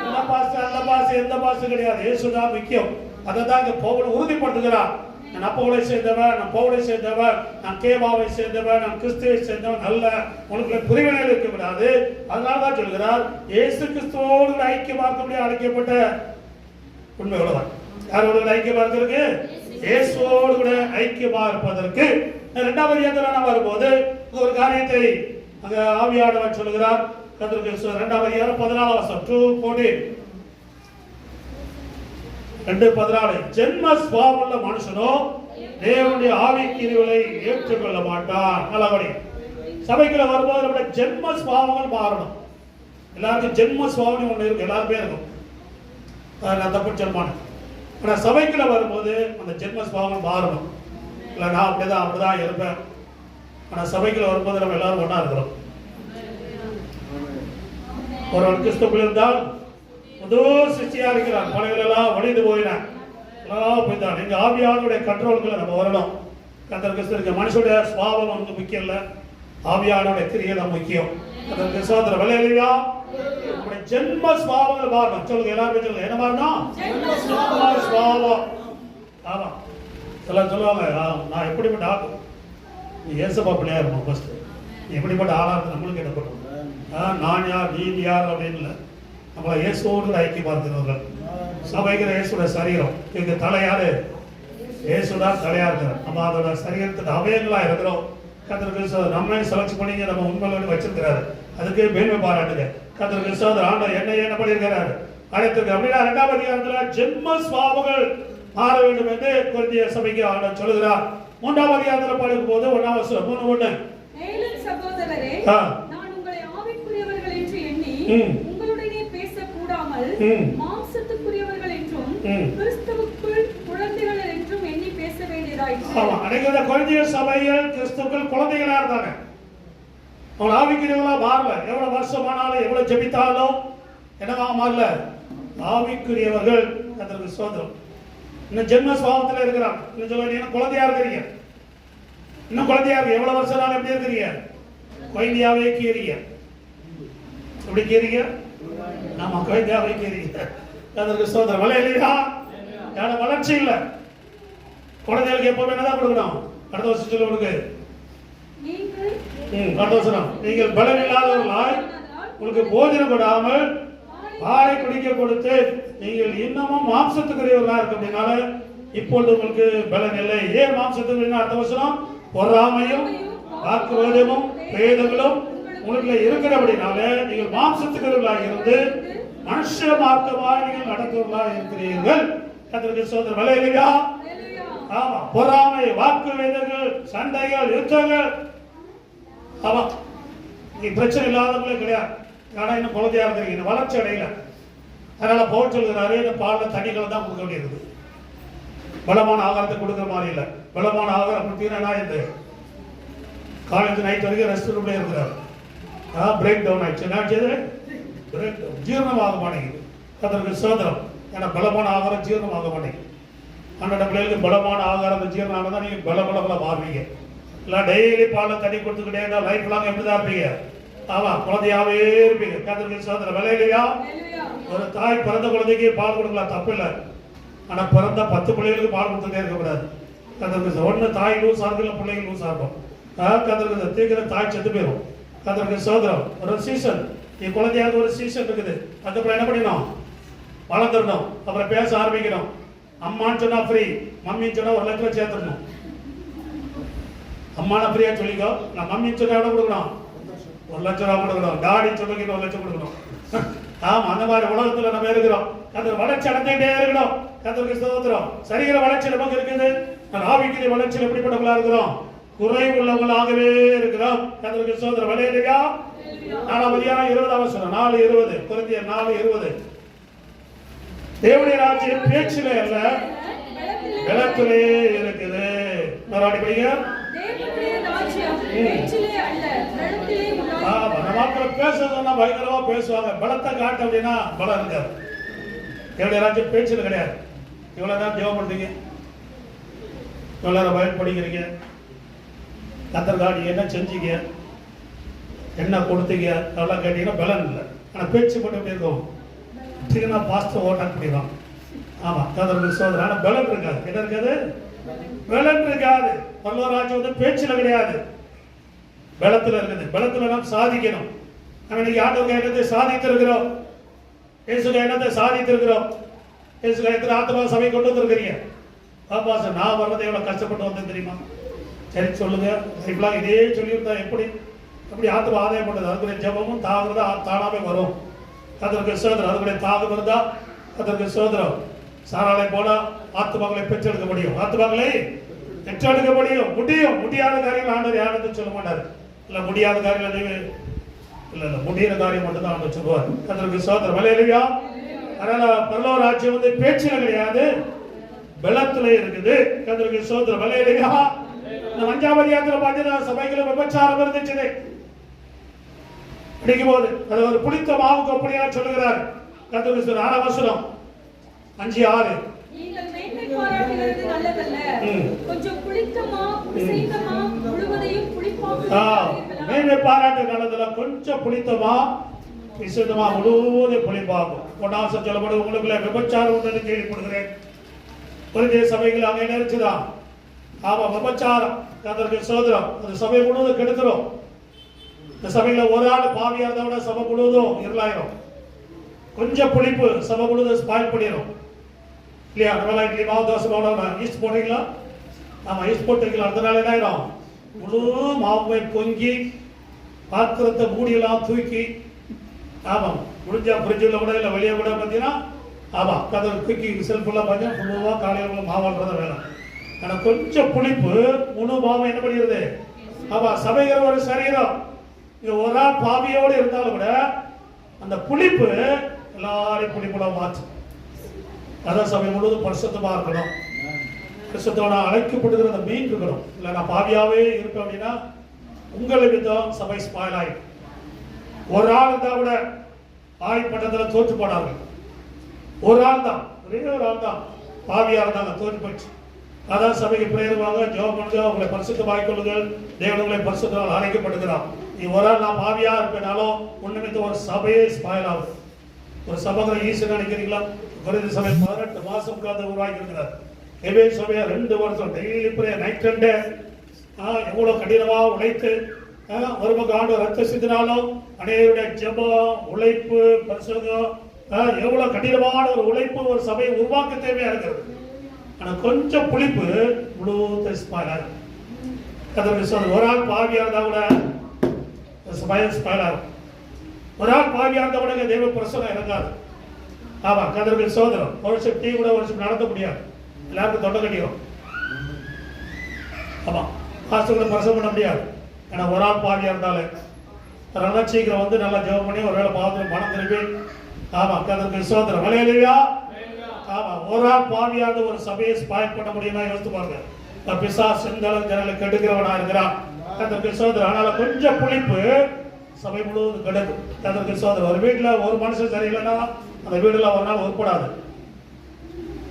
இந்த பாஸ்டர் அந்த பாஸ்டர் எந்த பாஸ்டர் கிடையாது, இயேசுதான் முக்கியம். அதை தான் இங்க பவுல் உறுதிப்படுத்துகிறார். நான் அப்போலை சேர்ந்தவன், நான் பவுலை சேர்ந்தவன், நான் கேபாவை சேர்ந்தவன், நான் கிறிஸ்துவை சேர்ந்தவன் அல்ல. உனக்கு பிரிவினைகள் இருக்க கூடாது. அதனாலதான் சொல்கிறார், இயேசு கிறிஸ்துவோடு ஐக்கியமாக்க அழைக்கப்பட்ட உண்மை உலகம். யாரோட ஐக்கியமா இருக்கிறதுக்கு? இயேசுவோடு கூட ஐக்கியமா இருப்பதற்கு. 2ஆவது அதிகாரத்துல வரும்போது ஒரு காரியத்தை அங்க ஆவியானவர் சொல்லுகிறார். கர்த்தருக்கு 2ஆவது அதிகாரம் 14 வசனம் 2:14. 2:14. ஜென்ம சுபாவமுள்ள மனுஷனோ தேவனுடைய ஆவிக்கிரிகளை ஏற்றுக்கொள்ள மாட்டான். நல்லபடி சபைக்குள்ள வரும்போது நம்முடைய ஜென்ம சுபாவங்கள் மாறணும். எல்லாருக்கும் ஜென்ம சுபாவம் ஒண்ணு இருக்கு, எல்லாருமே இருக்கும். நான் தப்பு சொல்லுமானேன். ஆனா சபைக்குள்ள வரும்போது அந்த ஜென்ம சுபாவங்கள் மாறணும். இல்ல நான் அப்படிதான் இருப்பேன். ஆனா சபைக்குள்ள வரும்போது நம்ம எல்லாரும் ஒண்ணா இருக்கிறோம். ஒருவன் கிறிஸ்துக்குள் இருந்தால் புது சிருஷ்டியா இருக்கிறான், பழையெல்லாம் ஒழிந்து போயினான், போய்தான். எங்க ஆவியானுடைய கண்ட்ரோலுக்குள்ள நம்ம வரணும். கர்த்தருக்கு இருக்க மனுஷனுடைய சுபாவம் நமக்கு முக்கியம் இல்ல, ஆவியானுடைய கிரியை தான் முக்கியம். கர்த்தருக்கு ஸ்தோத்திரம். அல்லேலூயா. நம்முடைய ஜென்ம சுபாவங்கள் மாறணும். சொல்லுங்க, எல்லாரும் சொல்லுங்க, என்ன மாறணும்? ஜென்ம சுபாவம். ஆமா, சிலர் சொல்லுவாங்க, நான் எப்படிப்பட்ட ஆள், நீ ஏசப்பா பிள்ளையா இருப்போம். ஃபர்ஸ்ட் நீ எப்படிப்பட்ட ஆளா இருக்கு நம்மளுக்கு என்ன பண்ணுவோம்? நான் யார், நீ யார் அப்படின்னு இல்லை. நம்மளை இயேசுவோடு ஐக்கியமா இருக்கிறவர்கள். சபைங்கிற இயேசுடைய சரீரம், இதுக்கு தலை யாரு? இயேசுதான் தலையா இருக்கிறார். நம்ம அதோட சரீரத்துக்கு அவயங்களா இருக்கிறோம். கர்த்தருக்கு நம்மளே செலக்ட் பண்ணி நம்ம உண்மையோடு வச்சிருக்கிறாரு. அதுக்கு மேன்மை பாராட்டுங்க. கர்த்தருக்கு ஆண்டவர் என்ன பண்ணியிருக்கிறாரு அழைத்திருக்கு. அப்படின்னா 2ஆம் அதிகாரத்துல ஜென்ம சுபாவங்கள் மாற வேண்டும் என்று கொரிந்திய சபைக்கு ஆண்டவர் சொல்லுகிறார். 3ஆம் அதிகாரத்துல படிக்கும் போது 1ஆம் வசனம் 3:1 மேலும் சகோதரரே, நான் உங்களை ஆவிக்குரியவர்கள் என்று எண்ணி உங்களுடனே பேசக்கூடாமல் மாம்சத்துக்குரியவர்கள் என்றும் கிறிஸ்துவுக்குள் குழந்தைகள் என்றும் எண்ணி பேச வேண்டியதாயிற்று. அனைத்து கொரிந்திய சபையில் கிறிஸ்துவுக்குள் குழந்தைகளா இருந்தாங்க. அவங்க ஆவிக்குரியவங்களா மாறல. எவ்வளவு வருஷமானாலும் எவ்வளவு ஜெபித்தாலும் என்னவா மாறல? ஆவிக்குரியவர்கள். அதற்கு சோதரம் இன்னும் ஜென்ம சுபாவத்தில் இருக்கிறாங்க. இன்னும் சொல்ல நீங்க குழந்தையா இருக்கிறீங்க. இன்னும் குழந்தையா இருக்கு. எவ்வளவு வருஷம் நாள் எப்படி இருக்கிறீங்க? குழந்தையாவே கீறீங்க. எப்படி கீறீங்க? ஆமா, குழந்தையாவே கீறீங்க. அதற்கு சோதரம் வலை இல்லையா? யார வளர்ச்சி இல்ல. குழந்தைகளுக்கு எப்பவுமே என்னதான் கொடுக்கணும்? அடுத்த வருஷம் சொல்ல கொடுக்கு. அடுத்த வருஷம் நீங்கள் பலன் இல்லாதவர்களாய் உங்களுக்கு போஜனம் கொடாமல் பாலை குடிக்க கொடுத்து நீங்கள் இன்னமும் மாம்சத்துக்குரியவர்களா இருக்கு. அப்படின்னால இப்பொழுது உங்களுக்கு பலன் இல்லை. ஏன் மாம்சத்துக்கு? அடுத்த வருஷம் பொறாமையும் வாக்குவாதமும் பேதங்களும் உங்களுக்கு இருக்கிறபடினால நீங்கள் மாம்சத்துக்குரியவர்களாக இருந்து மனுஷ மார்க்கமாக நீங்கள் நடத்துவர்களாக இருக்கிறீர்கள். கர்த்தருக்கு ஸ்தோத்திரம். அல்லேலூயா. ஆமா, பொறாமை, வாக்குவாதங்கள், சண்டைகள், யுத்தங்கள். ஆமா, நீ பிரச்சனை இல்லாதவங்களே கிடையாது. ஆனா இன்னும் குழந்தையா இருக்கிறீங்க, வளர்ச்சி அடையல. அதனால பவுல் சொல்கிறாரு, இந்த பால்ல தண்ணிகளை தான் கொடுக்க வேண்டியது. பலமான ஆகாரத்தை கொடுக்குற மாதிரி இல்லை. பலமான ஆகாரம் கொடுத்தீங்கன்னா இந்த காலேஜ் நைட் வரைக்கும் ரெஸ்ட் ரூம்ல இருக்கிறார். பிரேக் டவுன் ஆயிடுச்சு. என்ன ஆச்சு? Break down. ஜீரணமாக மாட்டேங்குது. அதற்கு சோதரம். ஏன்னா பலமான ஆகாரம் ஜீரணமாக மாட்டேங்குது. அன்னோட பிள்ளைகளுக்கு பலமான ஆகாரம் ஜீரணம் ஆனதான் நீங்க பலபலபல மாறுவீங்க. இல்லை டெய்லி பாலில் தண்ணி கொடுத்துக்கிட்டே இருந்தா லைஃப் லாங் எப்படிதான் இருப்பீங்க? ஆமா, குழந்தையாவே இருப்பீங்க. கர்த்தருக்கு ஸ்தோத்திரம். விளையிலையா? ஒரு தாய் பிறந்த குழந்தைக்கு பால் கொடுக்கலாம், தப்பு இல்லை. ஆனா பிறந்த 10 பிள்ளைகளுக்கு பால் கொடுத்துட்டே இருக்கக்கூடாது. கர்த்தருக்கு ஒண்ணு தாய் லூஸ் ஆகும், பிள்ளைகள் லூஸ் ஆகும். கர்த்தருக்கு தீக்கிற தாய் செத்து போயிடும். கர்த்தருக்கு ஸ்தோத்திரம். ஒரு சீசன், என் குழந்தையாவது ஒரு சீசன் இருக்குது. அதுக்கப்புறம் என்ன பண்ணிடணும்? வளர்ந்துடணும். அப்புறம் பேச ஆரம்பிக்கணும். அம்மான்னு சொன்னா ஃப்ரீ, மம்மின்னு சொன்னா 1 லட்சம் சேர்த்துடணும். அம்மான ஃப்ரீயா சொல்லிக்கோ. நான் மம்மின்னு சொன்னா எவ்வளவு கொடுக்கணும்? 1 லட்சம் ரூபா கொடுக்கணும். டாடி சொல்லுங்க 1 லட்சம் கொடுக்கணும். ஆமா, அந்த மாதிரி உலகத்துல நம்ம இருக்கிறோம். அது வளர்ச்சி அடைந்துட்டே இருக்கணும். கர்த்தருக்கு ஸ்தோத்திரம். சரீர வளர்ச்சி நமக்கு இருக்குது. ஆவிக்குரிய வளர்ச்சியில் எப்படிப்பட்டவங்களா இருக்கிறோம்? குறைவுள்ளவங்களாகவே இருக்கிறோம். கர்த்தருக்கு ஸ்தோத்திரம். அல்லேலூயா. 4ஆம் அதிகாரம் 20ஆம் வசனம். 4:20 கொரிந்தியர் 4:20. தேவனுடைய ராஜ்யம் பேச்சிலே அல்ல, பலத்திலே இருக்குது. மறுபடி படிங்க. தேவனுடைய ராஜ்யம் பேச்சிலே அல்ல, பலத்திலே உள்ளது. நம்ம பேசுறதுன்னா பயங்கரமா பேசுவாங்க. பலத்தை காட்டு அப்படின்னா பலம் இருக்காது. தேவனுடைய ராஜ்யம் பேச்சில் கிடையாது. இவ்வளவு நேரம் ஜெபம் பண்றீங்க, இவ்வளவு நேரம் பைபிள் படிக்கிறீங்க, கர்த்தருக்காக என்ன செஞ்சீங்க, என்ன கொடுத்தீங்க, அதெல்லாம் கேட்டீங்கன்னா பலன் இல்லை. ஆனா பேச்சு மட்டும் எப்படி இருக்கும்? சீக்கிரமா பாஸ்ட் ஓட்டாக் பண்ணிடுவாங்க. ஆமா, கர்த்தருக்கு ஸ்தோத்திரம். ஆனா பலன் இருக்காது. என்ன இருக்காது? பலன் இருக்காது. பரலோகராஜ்யம் வந்து பேச்சுல கிடையாது, பலத்துல இருக்குது. பலத்துல நாம் சாதிக்கணும். நம்ம இன்னைக்கு ஆண்டவருக்கு என்னத்தை சாதித்திருக்கிறோம்? இயேசுக்கு என்னத்தை சாதித்திருக்கிறோம்? இயேசுக்கு எத்தனை ஆத்மா சபை கொண்டு வந்திருக்கிறீங்க? பாப்பா சார், நான் வர்றதை எவ்வளவு கஷ்டப்பட்டு வந்தேன் தெரியுமா? சரி சொல்லுங்க. இப்பெல்லாம் இதே சொல்லியிருந்தா எப்படி ஆத்மா ஆதாயம் பண்ணுது? அதுக்குரிய ஜபமும் தாகுறதா தானாவே வரும். அதற்கு சோதரம். அதுக்குடைய தாகம் இருந்தா அதற்கு சோதரம். சாராளை போனா ஆத்மாக்களை பெற்றெடுக்க முடியும். ஆத்மாக்களை பெற்றெடுக்க முடியும். முடியாத காரியங்கள் ஆண்டவர் யாரும் சொல்ல மாட்டார். இல்ல முடியாத காரியங்கள் இல்ல முடிகிற காரியம் மட்டும் தான் ஆண்டவர் சொல்லுவார். அதற்கு சோதரம். அல்லேலூயா. அதனால பரலோக ராஜ்யம் வந்து பேச்சில கிடையாது, பலத்துல இருக்குது. அதற்கு சோதரம். அல்லேலூயா. இந்த 5ஆம் அதிகாரத்துல பார்த்தீங்கன்னா சபைகளை விபச்சாரம் இருந்துச்சு. படிக்கும் போது அது ஒரு புளித்த மாவுக்கு அப்படியா சொல்லுகிறார். கர்த்தருக்கு 6ஆம் வசனம் 5:6. நீங்கள் மேன்மை பாராட்டுகிறது நல்லதல்ல, கொஞ்சம் புளித்தமா புளித்தமா முழுவதையும் புளிப்பாக. மேன்மை பாராட்டு நல்லதல்ல, கொஞ்சம் புளித்தமா விசுத்தமா முழுவதும் புளிப்பாகும். 1ஆம் வசனம் சொல்லப்படும், உங்களுக்குள்ள விபச்சாரம் உண்டு கேள்விப்படுகிறேன். கொரிந்திய சபைகள் அங்கே நினைச்சுதான். ஆமா, விபச்சாரம். கர்த்தருக்கு சோதரம். அது சபை முழுவதும் கெடுத்துரும். இந்த சபையில ஒரு ஆள் பாவியா இருந்தா கூட சபை முழுவதும் இருளாயிரும். கொஞ்சம் புளிப்பு சபை முழுவதும் ஸ்பாயில் பண்ணிடும் இல்லையா? நம்ம இட்லி மாவு தோசை மாவு ஈஸ்ட் போட்டீங்களா? ஆமா, ஈஸ்ட் போட்டுக்கலாம். அதனால என்ன ஆயிடும்? முழு மாவை பொங்கி பாத்திரத்தை மூடியெல்லாம் தூக்கி, ஆமாம், முடிஞ்சா ஃப்ரிட்ஜில் கூட இல்லை வெளியே கூட பார்த்தீங்கன்னா, ஆமாம், கதை தூக்கி செல்ஃபுல்லாக பார்த்தீங்கன்னா முழுவாக காலையில் மாவாடுறத வேணும். ஆனால் கொஞ்சம் புளிப்பு முழு மாவை என்ன பண்ணிடுது? ஆமாம், சபைகிற ஒரு சரீரம் இங்கே ஒரு ஆள் பாவியோடு இருந்தாலும் கூட அந்த புளிப்பு எல்லாரையும் புளிப்புல மாற்றும். அதான் சபை முழுவதும் பரிசுத்தமாக இருக்கணும். பரிசுத்தோட அழைக்கப்படுகிற அந்த மீன் இருக்கணும். இல்லை நான் பாவியாவே இருப்பேன் அப்படின்னா உங்களை விதம் சபை ஸ்பாயில் ஆயிடும். ஒரு ஆள் இருந்தால் கூட ஆய்ப்பட்டதில் தோற்று போனார்கள். ஒரு ஆள் தான், ஒரே ஒரு ஆள் தான் பாவியா இருந்தாங்க, தோற்று போச்சு. அதான் சபைக்கு பிரேருவாங்க, ஜெபம் பண்ணுங்க, உங்களை பரிசுத்தமாக்கிக் கொள்ளுங்கள், தேவன் உங்களை பரிசுத்தமாக அழைக்கப்படுகிறான். நீ ஒரு ஆள் நான் பாவியா இருப்பேனாலும் உன்னிமித்த ஒரு சபையே ஸ்பாயில் ஆகுது. ஒரு சபைகளை ஈஸியாக நினைக்கிறீங்களா? குறைந்த சபை 18 மாசம் காலத்தை உருவாக்கி இருக்கிறார். எவே சபையா 2 வருஷம் டெய்லி பிரே நைட் அண்ட் டே எவ்வளவு கடினமா உழைத்து ஒரு பக்கம் ஆண்டு ரத்த சிந்தினாலும் அநேகருடைய ஜெபம், உழைப்பு, பரிசுத்தம், எவ்வளவு கடினமான ஒரு உழைப்பு ஒரு சபையை உருவாக்க தேவையா இருக்கிறது. ஆனா கொஞ்சம் புளிப்பு முழு ஸ்பாயில் ஆகும். ஒரு ஆள் பாவியா இருந்தா கூட சபையை ஸ்பாயில் ஆகும். ஒரு ஆள் பாவியா இருந்தா கூட தெய்வ பிரசனம் இறங்காது. ஆமா, கதற்கு சோதரம் ஒரு வருஷம் டீ கூட ஒரு வருஷம் நடத்த முடியாது, எல்லாருக்கும் தொண்டை கட்டிடும். ஆமா, பாஸ்டர்களை பிரசவம் பண்ண முடியாது. ஏன்னா ஒரு ஆள் பாவியா இருந்தாலே அதனால சீக்கிரம் வந்து நல்லா ஜெபம் பண்ணி ஒரு வேளை பாவத்தில் மனம் திருப்பி, ஆமா, கதற்கு சோதரம் விளையாடுவியா. ஆமா, ஒரு ஆள் பாவியா இருந்து ஒரு சபையை ஸ்பாயில் பண்ண முடியுமா? யோசித்து பாருங்க. பிசாசு செந்தளம் ஜனங்களை கெடுக்கிறவனா இருக்கிறான். கதற்கு சோதரம். அதனால கொஞ்சம் புளிப்பு சபை முழுவதும் கெடுக்கும். கதற்கு சோதரம். ஒரு வீட்டுல ஒரு மனுஷன் சரியில்லைன்னா அந்த வீடுல ஒரு நாள் உருப்படாது.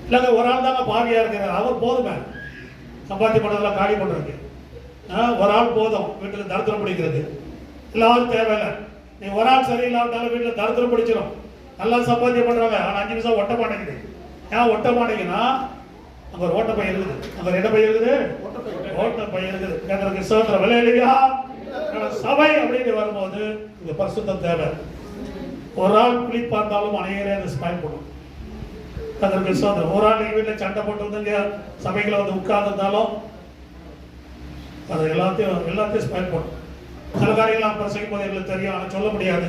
இல்லைங்க, ஒரு ஆள் தாங்க பாவியா இருக்கிறார், அவர் போதுமே, சம்பாத்தி பண்ணதெல்லாம் காலி பண்றதுக்கு. ஒரு ஆள் போதும் வீட்டுக்கு தரித்திரம் பிடிக்கிறது. எல்லாரும் தேவையில்லை. நீ ஒரு ஆள் சரியில்லாட்டாலும் வீட்டில் தரித்திரம் பிடிச்சிடும். நல்லா சம்பாத்தியம் பண்றாங்க, ஆனால் 5 நிமிஷம் ஒட்ட மாட்டேங்குது. ஏன் ஒட்ட மாட்டேங்குன்னா அங்க ஒரு ஓட்ட பை இருக்குது. அங்க என்ன பை இருக்குது? ஓட்ட பை இருக்குது. எனக்கு சோதனை விலை இல்லையா? சபை அப்படின்னு வரும்போது இந்த பரிசுத்தம் தேவை. ஒரு ஆள் புளிப்பா இருந்தாலும் அநேகரே அதை ஸ்பாயில் பண்ணும். அதற்கு சோதனை. ஒரு ஆள் வீட்டில் சண்டை போட்டு வந்து சபைகளை வந்து உட்கார்ந்துருந்தாலும் அது எல்லாத்தையும் ஸ்பாயில் பண்ணும். சில காரியங்களாம் பிரசங்கும் போது எங்களுக்கு தெரியும், ஆனால் சொல்ல முடியாது.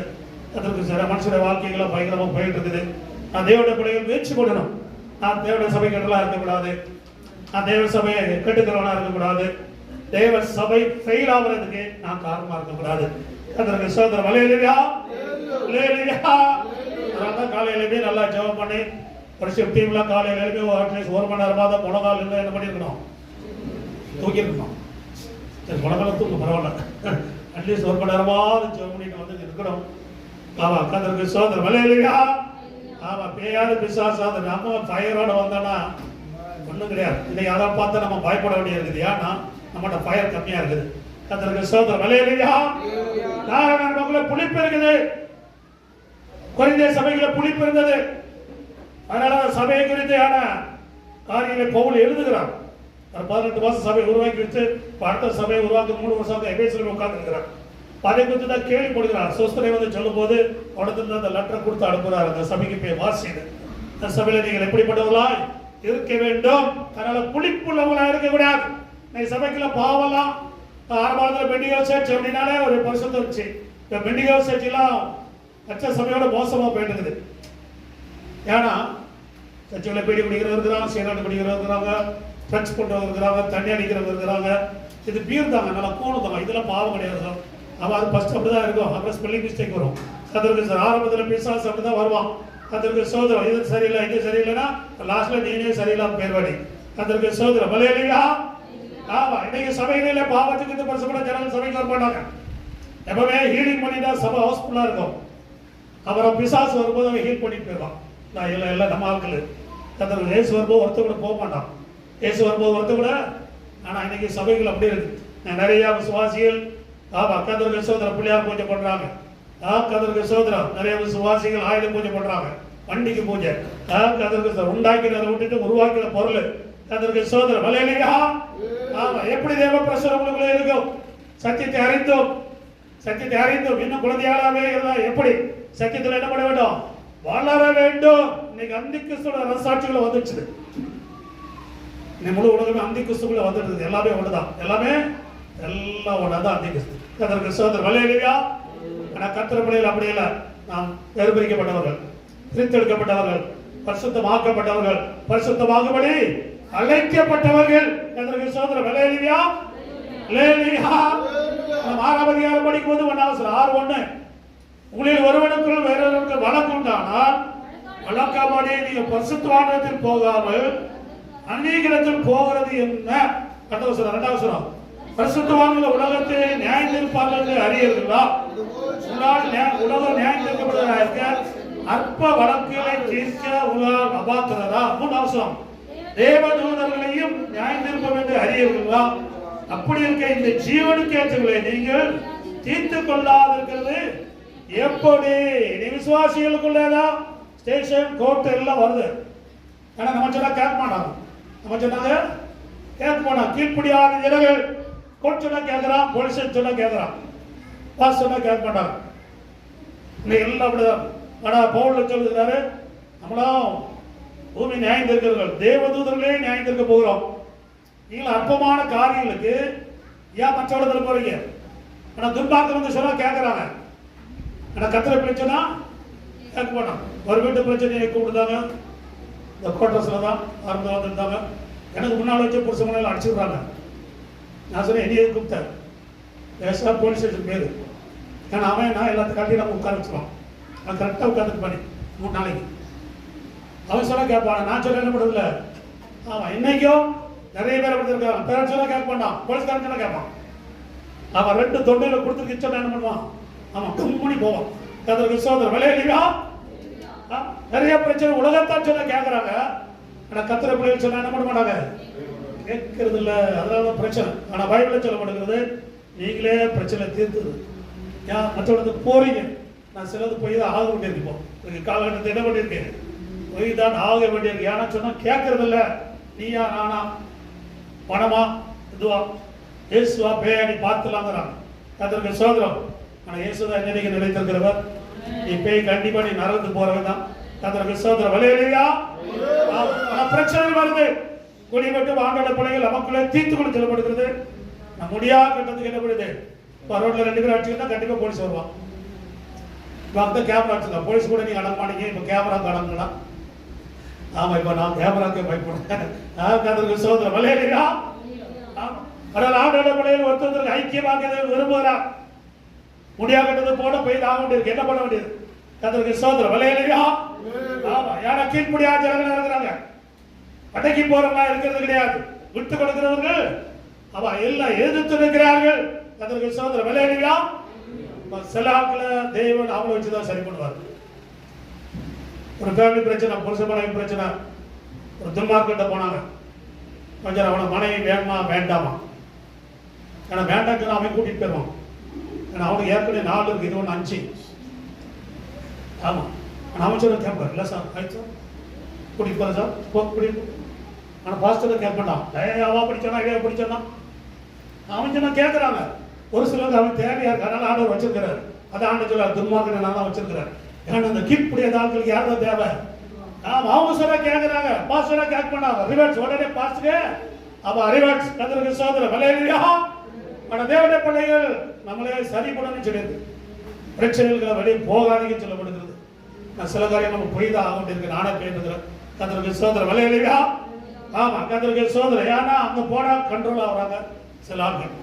அதற்கு சில மனுஷனுடைய வாழ்க்கைகளாம் பயங்கரமாக போயிட்டு இருக்குது. நான் தேவனுடைய பிள்ளைகள் முயற்சி பண்ணணும். நான் தேவனுடைய சபை கெட்டலாம் இருக்கக்கூடாது, நான் தேவ சபையை கெட்டுக்கிறவனா இருக்கக்கூடாது, தேவ சபை ஃபெயில் ஆகுறதுக்கு நான் காரணமா இருக்கக்கூடாது. அதற்கு சோதனை வலையிலையா அதனால்தான் காலையிலுமே நல்லா ஜெபம் பண்ணி வருஷம் டீம்லாம் காலையிலுமே அட்லீஸ்ட் 1 மணி நேரமாக தான் முழங்கால் இல்லை என்ன பண்ணியிருக்கணும், தூக்கியிருக்கணும். சரி, முழங்கால தூக்க பரவாயில்ல, அட்லீஸ்ட் 1 மணி நேரமாவது ஜெபம் பண்ணிட்டு வந்து இருக்கணும். ஆமா, கதற்கு சோதனை வலையிலையா. ஆமா, பேயாத பிசாசாத நம்ம ஃபயரோட வந்தோன்னா ஒன்றும் கிடையாது. இன்னைக்கு அதை பார்த்தா நம்ம பயப்பட வேண்டிய இருக்குது. ஏன்னா நம்மகிட்ட ஃபயர் கம்மியா இருக்குது. கதற்கு சோதனை வலையிலையா. நமக்குள்ள புளிப்பு இருக்குது. கொரிந்திய சபைகளை புளிப்பு இருந்தது. அதனால சபையை குறித்தான காரியங்களை பவுல் எழுதுகிறார். 18 மாசம் சபை உருவாக்கி வச்சு அடுத்த சபையை உருவாக்கி 3 வருஷம் எபேசியரில் உட்கார்ந்து இருக்கிறார். அதை குறித்து தான் கேள்விப்படுகிறார். சோஸ்தனை வந்து சொல்லும் போது உடனே அந்த லெட்டரை கொடுத்து அனுப்புகிறார். அந்த சபைக்கு போய் வாசிடு, அந்த சபையில நீங்கள் எப்படிப்பட்டவர்களாய் இருக்க வேண்டும். அதனால புளிப்புள்ளவங்களா இருக்க கூடாது. நீ சபைக்குள்ள பாவலாம் ஆரம்பத்தில் பெண்டிகோ சேர்ச்சி அப்படின்னாலே ஒரு பரிசுத்தம் இருந்துச்சு. இப்போ பெண்டிகோ சேர்ச்சிலாம் கச்ச சபையோட மோசமாக போயிட்டு இருக்குது. ஏன்னா சர்ச்சைகளை பீடி குடிக்கிறவங்க இருக்கிறாங்க, சீராட்டு குடிக்கிறவங்க இருக்கிறாங்க, ட்ரக்ஸ் பண்ணுறவங்க இருக்கிறாங்க, தண்ணி அடிக்கிறவங்க இருக்கிறாங்க. இது பீர் தாங்க, நல்லா கூணுதாங்க, இதெல்லாம் பாவம் கிடையாது. அவன் அது ஃபர்ஸ்ட் அப்படிதான் இருக்கும், அப்புறம் ஸ்பெல்லிங் மிஸ்டேக் வரும். அதற்கு ஆரம்பத்தில் பிசாசு அப்படிதான் வருவான். அதற்கு சோதரம் இது சரியில்லை இது சரியில்லைன்னா லாஸ்ட்ல நீனே சரியில்லாம பேர்வாடி. அதற்கு சோதரம் வலையிலையா. ஆமா, இன்னைக்கு சபையில பாவத்துக்கு இந்த பரிசுப்பட ஜனங்கள் சபைக்கு வர மாட்டாங்க. எப்பவுமே ஹீலிங் பண்ணிட்டா சபை ஹவுஸ்ஃபுல்லா இருக்கும். அப்புறம் பிசாசு வரும்போது அவன் ஹீல் பண்ணிட்டு போயிடுவான். நான் எல்லாம் நம்ம ஆட்கள். அதற்கு ஏசு வரும்போது ஒருத்த கூட போக மாட்டான். ஏசு வரும்போது ஒருத்த கூட. ஆனா இன்னைக்கு சபைகள் அப்படி இருக்கு. நிறைய விசுவாசிகள் கதற்கு சோதரம் பிள்ளையார் பூஜை பண்றாங்க. கதற்கு சோதரம் நிறைய விசுவாசிகள் ஆயுத பூஜை பண்றாங்க, பண்டிகை பூஜை. கதற்கு உண்டாக்கின விட்டுட்டு உருவாக்கின பொருள் கதற்கு சோதரம் வலையிலையா. ஆமா, எப்படி தேவ பிரசுரம் உங்களுக்குள்ள இருக்கும். சத்தியத்தை அறிந்தோம் இன்னும் குழந்தையாளாவே இருந்தா எப்படி சத்தியத்தில் என்ன பண்ண வேண்டும்? வளர வேண்டும். இன்னைக்கு அந்தி கிறிஸ்துவோட ரசாட்சிகளை வந்துச்சு. நீ முழு உலகமே அந்தி கிறிஸ்துக்குள்ள வந்துடுது. எல்லாமே ஒண்ணுதான், எல்லாமே எல்லாம் ஒண்ணுதான் அந்தி கிறிஸ்து. கர்த்தருக்கு ஸ்தோத்திரம். அல்லேலூயா. ஆனா கர்த்தர் பிள்ளைகள் அப்படி இல்லை. நாம் வேறுபிரிக்கப்பட்டவர்கள், பிரித்தெடுக்கப்பட்டவர்கள், பரிசுத்தமாக்கப்பட்டவர்கள், பரிசுத்தமாகும்படி அழைக்கப்பட்டவர்கள். கர்த்தருக்கு ஸ்தோத்திரம். அல்லேலூயா. அல்லேலூயா. நாம் 6ஆம் அதிகாரம் படிக்கும்போது 6:1 உங்களில் ஒருவனுக்குள் வேறொருவருக்கு வழக்கு உண்டானால் வழக்காமலே நீங்கள் பரிசுத்தவானத்தில் போகாமல் அநீகத்தில் போகிறது என்ன? 2 பரிசுத்தவான்கள் உலகத்தை நியாயந்திருப்பார்கள் என்று அறியீர்களா? உலகம் நியாயந்திருக்கப்படுவதற்கு அற்ப வழக்குகளை தீர்க்க உலகம் அபாத்திரதா? 3 தேவதூதர்களையும் நியாயந்திருப்போம் என்று அறியீர்களா? அப்படி இருக்க இந்த ஜீவனுக்கு ஏற்றவர்களை நீங்கள் தீர்த்து கொள்ளாதிருக்கிறது எப்படி? நீ விசுவாசிகளுக்குள்ளதான் ஸ்டேஷன் கோர்ட் எல்லாம் வருது. ஆனா நம்ம சொன்னா கேட்க மாட்டாங்க. நம்ம சொன்னாங்க கேட்க மாட்டாங்க. கீழ்ப்படியாத ஜனங்கள் கோர்ட் சொன்னா கேட்கறான், போலீஸ் சொன்னா கேட்கறான், பாஸ் சொன்னா கேட்க மாட்டாங்க. இன்னைக்கு எல்லாம் அப்படிதான். ஆனா பவுல் சொல்லுகிறாரு, நம்மளும் பூமி நியாயந்திருக்கிறவர்கள், தேவதூதர்களே நியாயந்திருக்க போகிறோம். நீங்கள் அற்பமான காரியங்களுக்கு ஏன் மற்றவடத்துல போறீங்க? ஆனா துன்பார்க்க வந்து சொன்னா கேட்கறாங்க. ஆனா கத்திர பிரச்சனை கேட்க மாட்டான். ஒரு வீட்டு பிரச்சனையை கூப்பிடுதாங்க. இந்த கோட்டர்ஸ்ல தான் ஆரம்பம் வந்துருந்தாங்க. எனக்கு முன்னால் வச்சு புருஷ முன்னாள் அடிச்சுடுறாங்க. நான் சொன்னேன், என்னையே கூப்பிட்டேன். பேசா போலீஸ் ஸ்டேஷன் பேரு. ஏன்னா அவன் நான் எல்லாத்தையும் காட்டி நம்ம உட்கார வச்சுருவான். நான் கரெக்டாக உட்காந்துட்டு பண்ணி 3 நாளைக்கு அவன் சொல்ல கேட்பான். நான் சொல்ல என்ன பண்ணுறதில்ல. ஆமாம், இன்னைக்கும் நிறைய பேர் அப்படி இருக்காங்க. பேரண்ட் சொல்ல கேட்க மாட்டான், போலீஸ்காரன் சொல்ல கேட்பான். அவன் 2 தொண்டையில் கொடுத்துருக்கு சொன்னா என்ன பண்ணுவான்? ஆமாம், கம்மணி போவான். கர்த்தருக்கு ஸ்தோத்திரம். அல்லேலூயா. நிறைய பிரச்சனை உலகத்தான் சொல்ல கேட்கறாங்க. ஆனா கர்த்தர் பிள்ளைகள் சொன்னா என்ன பண்ண மாட்டாங்க? கேட்கறது இல்லை. அதனால பிரச்சனை. ஆனா பைபிள்ல சொல்ல மாட்டேங்கிறது, நீங்களே பிரச்சனை தீர்த்துது. ஏன் மற்றவங்களுக்கு போறீங்க? நான் சிலது போய் தான் ஆக வேண்டியிருக்கோம். காலகட்டத்தை என்ன பண்ணியிருக்கேன்? போய் தான் ஆக வேண்டியிருக்கு. ஏன்னா சொன்னா கேட்கறது இல்லை. நீயா நானா, பணமா, இதுவா, இயேசுவா, பேயாடி பார்த்துலாங்கிறாங்க. கர்த்தருக்கு ஸ்தோத்திரம். ஆனா இயேசுதான் என்னைக்கு நிலைத்திருக்கிறவர். நீ பேய் கண்டிப்பா நீ நரந்து போறவன் தான். கர்த்தருக்கு ஸ்தோத்திரம். அல்லேலூயா. பிரச்சனை வருது. குடிபட்டு ஆண்டோட பிள்ளைகள் நமக்குள்ளே தீர்த்து கொண்டு செல்லப்படுகிறது. நம்ம முடியாத கட்டத்துக்கு என்ன பண்ணுது? ரோட்ல 2 பேர் அடிச்சுக்கிட்டா கண்டிப்பா போலீஸ் வருவான். இப்ப அந்த கேமரா வச்சுக்கலாம். போலீஸ் கூட நீங்க அடங்க மாட்டீங்க. இப்ப கேமரா அடங்கலாம். ஆமா, இப்ப நான் கேமராக்கே பயப்படுறேன். கர்த்தருக்கு ஸ்தோத்திரம். அல்லேலூயா. அதனால ஆண்டோட பிள்ளைகள் ஒருத்தருக்கு ஐக்கியமாக விரும்புகிறார். முடியாகட்டது போட போய் ஆக வேண்டியிருக்கு. என்ன பண்ண வேண்டியது? கர்த்தருக்கு ஸ்தோத்திரம். அல்லேலூயா. ஆமா, யாரா கீழ்ப்படியாத ஜனங்கள் இருக்கிறாங்க. அடக்கி போறவங்களா இருக்கிறது கிடையாது. விட்டு கொடுக்கிறவர்கள் அவ எல்லாம் எதிர்த்து இருக்கிறார்கள். கர்த்தருக்கு ஸ்தோத்திரம். அல்லேலூயா. சில ஆட்களை தேவன் அவங்கள வச்சுதான் சரி பண்ணுவார். ஒரு ஃபேமிலி பிரச்சனை, புருஷ மனைவி பிரச்சனை. ஒரு துன்மார்க்கிட்ட போனாங்க. கொஞ்சம் அவனை மனைவி வேணுமா வேண்டாமா? ஏன்னா வேண்டாம் அவன் கூட்டிட்டு போயிருவான். ஏன்னா அவனுக்கு ஏற்கனவே 4 இருக்கு, இது 1 5. ஆமா, அவன் சொல்ல கேட்பார். இல்லை சார், ஆயிடுச்சு கூட்டிட்டு போறேன் சார், கூட்டிட்டு. ஆனால் பாஸ்டர் கேட்க மாட்டான். அவா பிடிச்சானா இவையா பிடிச்சானா அவன் சொன்னா கேட்கறாங்க. ஒரு சிலருக்கு அவன் தேவையா இருக்கு. அதனால ஆண்டவர் வச்சிருக்கிறார். அதை ஆண்டு சொல்ல துன்மார்க்க நான் தான் வச்சிருக்கிறேன். ஏன்னா அந்த கீழ்ப்படியாத ஆட்களுக்கு யார் தான் தேவை? அவங்க சொல்ல கேட்கறாங்க. பாஸ்டரா கேட்க மாட்டாங்க. ரிவர்ஸ் உடனே பாஸ்டரே அவ ரிவர்ஸ். கர்த்தருக்கு ஸ்தோத்திரம். அல்லேலூயா. ஆனா தேவனுடைய பிள்ளைகள் நம்மளே சரி பண்ணணும்னு சொல்லியிருக்கு. பிரச்சனைகளை வெளியே போகாதீங்கன்னு சொல்லப்படுகிறது. நான் சில காரியம் நம்ம போய் தான் ஆக வேண்டியிருக்கு. நானே போயிருக்கிறேன். கர்த்தருக்கு ஸ்தோத்திரம். அல்லேலூயா. ஆமா, கர்த்தருக்கு ஸ்தோத்திரம். ஏன்னா அங்க போனா கண்ட்ரோல் ஆகுறாங்க சில ஆட்கள்.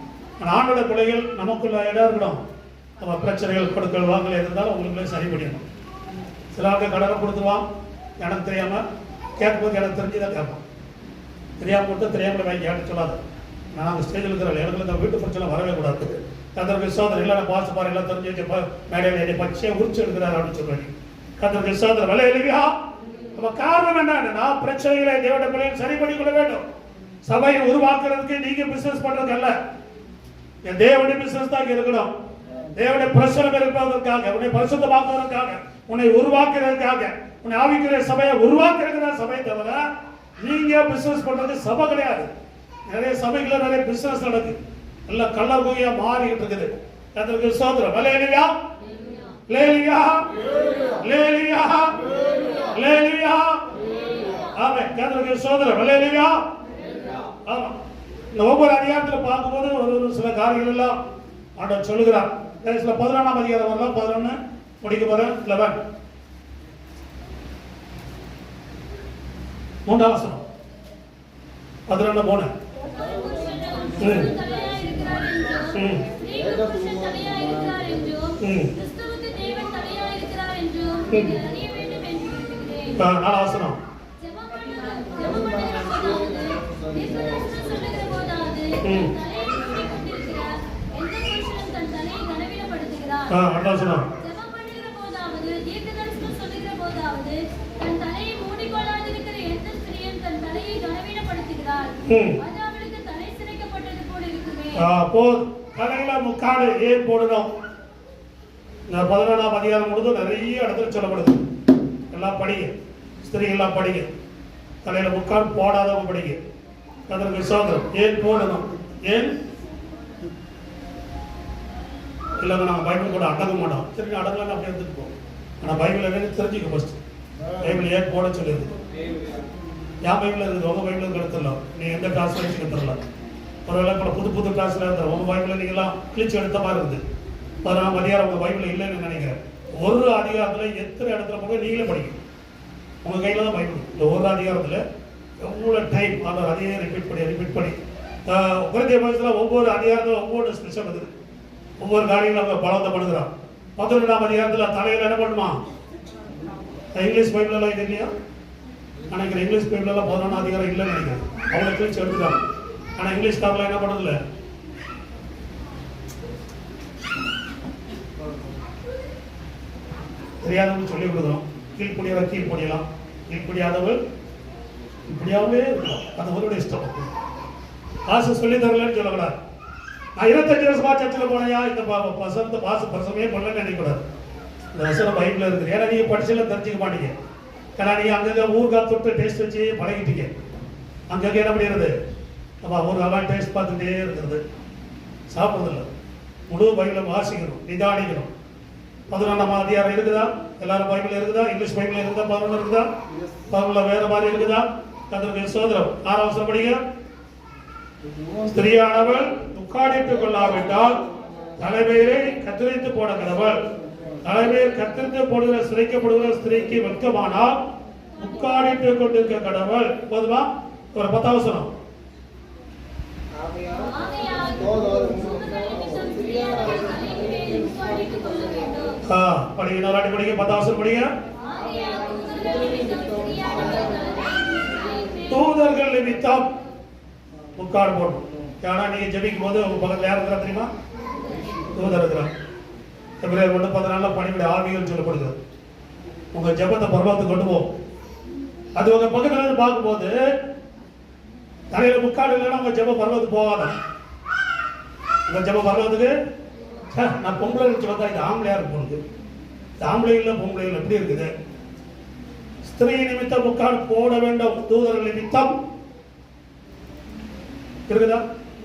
ஆண்டோட பிள்ளைகள் நமக்குள்ள இடம் இருக்கணும். நம்ம பிரச்சனைகள் கொடுக்கல் வாங்கல இருந்தாலும் உங்களுக்குள்ளே சரி பண்ணிடணும். சில ஆட்கள் கடனை கொடுத்துருவான். எனக்கு தெரியாம கேட்கும்போது எனக்கு தெரிஞ்சுதான் கேட்பான். தெரியாம கொடுத்து தெரியாமல வாங்கி கேட்டு சொல்லாது. நான் அங்கே ஸ்டேஜில் இருக்கிறேன். எனக்கு இந்த வீட்டு பிரச்சனை வரவே கூடாது. கர்த்தருக்கு ஸ்தோத்திரம். இல்லை நான் பாஸ்ட் பாரு எல்லாம் தெரிஞ்சு வச்சு மேடையில் என்னை பச்சையை உரிச்சு எடுக்கிறார் அப்படின்னு சொல்லுவாங்க. கர்த்தருக்கு ஸ்தோத்திரம். அல்லேலூயா. நம்ம காரணம் என்னன்னா பிரச்சனைகளை தேவனுடைய பிள்ளைகள் சரி பண்ணி கொள்ள வேண்டும். சபையை உருவாக்குறதுக்கு நீங்க பிசினஸ் பண்றதுக்கு அல்ல. என் தேவனுடைய பிசினஸ் தான் இருக்கணும். தேவனுடைய பிரசனம் இருப்பதற்காக, உன்னை பரிசுத்தமாக்குவதற்காக, உன்னை உருவாக்குறதுக்காக, உன்னை ஆவிக்கிற சபையை உருவாக்குறதுக்கு சபை தவிர நீங்க பிசினஸ் பண்றது சபை கிடையாது. நிறைய சபைகளை நிறைய பிசினஸ் நடக்குது. எல்லாம் கள்ளகுகையா மாறிக்கிட்டு இருக்குது. கர்த்தருக்கு ஸ்தோத்திரம். அல்லேலூயா. லேலியா லேலியா லேலியா. ஆமென். கர்த்தருக்கு ஸ்தோத்திரம். லேலியா. ஆமா. இந்த ஒவ்வொரு அதிகாரத்தில் பார்க்கும்போது ஒரு சில காரியங்கள் எல்லாம் ஆண்டவர் சொல்லுகிறார். சில 11ஆம் அதிகாரம் வரலாம். 11 முடிக்க போறேன். 11 3 வசனம். 11:3. நாலாவசனம். அண்ணாசனம். தலையில முக்காடு ஏன் போடணும்? 11ஆம் அதிகாரம் முழுதும் நிறைய இடத்துல சொல்லப்படுது. எல்லாம் படிங்க, ஸ்திரீகள் எல்லாம் படிங்க. தலையில முக்காடு போடாதவங்க படிங்க. அதற்கு சுதந்திரம். ஏன் போடணும்? ஏன் இல்லைங்க நாங்கள் பைபிள் கூட அடங்க மாட்டோம். சரி அடங்கலான்னு அப்படியே எடுத்துட்டு போவோம். ஆனால் பைபிள் என்னன்னு தெரிஞ்சுக்க ஃபர்ஸ்ட். பைபிள் ஏன் போட சொல்லியிருக்கு? என் பைபிள் இருக்குது, உங்கள் பைபிள் எடுத்துடலாம். நீ எந்த டிரான்ஸ்லேஷன் எடுத்துடலாம். ஒருவேளை இப்போ புது டிரான்ஸ்லேஷன் எடுத்துடலாம். உங்கள் பைபிள் நீங்களாம் கிழிச்சு எடுத்த மாதிரி இருக்குது. 11ஆம் அதிகாரம் உங்கள் பைபிள் இல்லைன்னு நினைக்கிறேன். ஒரு அதிகாரத்தில் எத்தனை இடத்துல போய் நீங்களே படிக்கணும். உங்கள் கையில் தான் பைபிள். இந்த ஒரு அதிகாரத்தில் எவ்வளோ டைம் ஆனால் அதையே ரிப்பீட் பண்ணி குறைந்த பட்சத்தில் ஒவ்வொரு அதிகாரத்தில் ஒவ்வொரு ஸ்பெஷல் இருக்குது. ஒவ்வொரு காரியங்களும் அவங்க பலவந்தப்படுகிறான். 11ஆம் அதிகாரத்தில் தலையில் என்ன பண்ணுமா? இங்கிலீஷ் பைபிளெல்லாம் இது இல்லையா நினைக்கிறேன். இங்கிலீஷ் பைபிளெல்லாம் 11ஆம் அதிகாரம் இல்லைன்னு நினைக்கிறேன். அவங்களை கிழிச்சு எடுத்துட்டாங்க. ஆனால் இங்கிலீஷ்காரில் என்ன பண்ணதில்ல? தெரியாதவங்க சொல்லி கொடுக்குறோம். கீழ்படியாத கீழ்படியலாம், கீழ்படியாதவள் இப்படியாவே இருக்கலாம். அது அவருடைய இஷ்டம். காசு சொல்லி தரலன்னு சொல்லக்கூடாது. நான் 25 வருஷமா சர்ச்சில் போனையா இந்த பிரசமே பண்ணலன்னு நினைக்கூடாது. இந்த வசனம் பைபிள் இருக்குது. ஏன்னா நீங்கள் படிச்சல தெரிஞ்சுக்க மாட்டீங்க. ஏன்னா நீங்கள் அங்கங்கே ஊறுகாய் தொட்டு டேஸ்ட் வச்சு பழகிட்டீங்க. அங்கங்கே என்ன பண்ணிடுறது? நம்ம ஊறுகாலாம் டேஸ்ட் பார்த்துட்டே இருக்கிறது. சாப்பிட்றதில்ல. முழு பைபிளை வாசிக்கணும், நிதானிக்கணும். 11ஆம் அதிகாரம் இருக்குதா? எல்லாரும் பைபிள் இருக்குதா? இங்கிலீஷ் பைபிள் இருக்குதா? 11 இருக்குதா? 11 வேற மாதிரி இருக்குதா? கர்த்தருக்கு ஸ்தோத்திரம். 6ஆம் வசனம் படிங்க. ஸ்திரீயானவள் உட்காடிட்டுக் கொள்ளாவிட்டால் தலைமையிலே கத்தரித்து போட கடவுள். தலைமையில் கத்தரித்து போடுகிற சிறைக்கப்படுகிற ஸ்திரீக்கு வெட்கமானால் உட்காடிட்டுக் கொண்டிருக்க கடவுள். போதுமா? ஒரு 10ஆம் வசனம். படிங்க, நாராட்டி படிங்க. 10ஆம் வசனம் படிங்க. தூதர்கள் நிமித்தம் முக்காடு போடணும். ஏன்னா நீங்க ஜெபிக்கும் போது உங்க பக்கத்தில் யார் இருக்கிறா தெரியுமா? தூதர் இருக்கிறான். பிப்ரவரி 1 பணிவிட ஆவிகள் சொல்லப்படுகிறது. உங்க ஜெபத்தை பரலோகத்துக்கு கொண்டு போகும். அது உங்க பக்கத்துல இருந்து பார்க்கும்போது தலையில முக்காடு இல்லைன்னா உங்க ஜெபம் பரலோகத்துக்கு போகாத. உங்க ஜெபம் பரலோகத்துக்கு நான் பொம்பளை வச்சு வந்தா இது ஆம்பளையா இருக்கு. இது ஆம்பளை இல்லை பொம்பளை இல்லை எப்படி இருக்குது? ஸ்திரீ நிமித்தம் முக்காடு போட வேண்டும். தூதர்கள் நிமித்தம் இருக்குதா?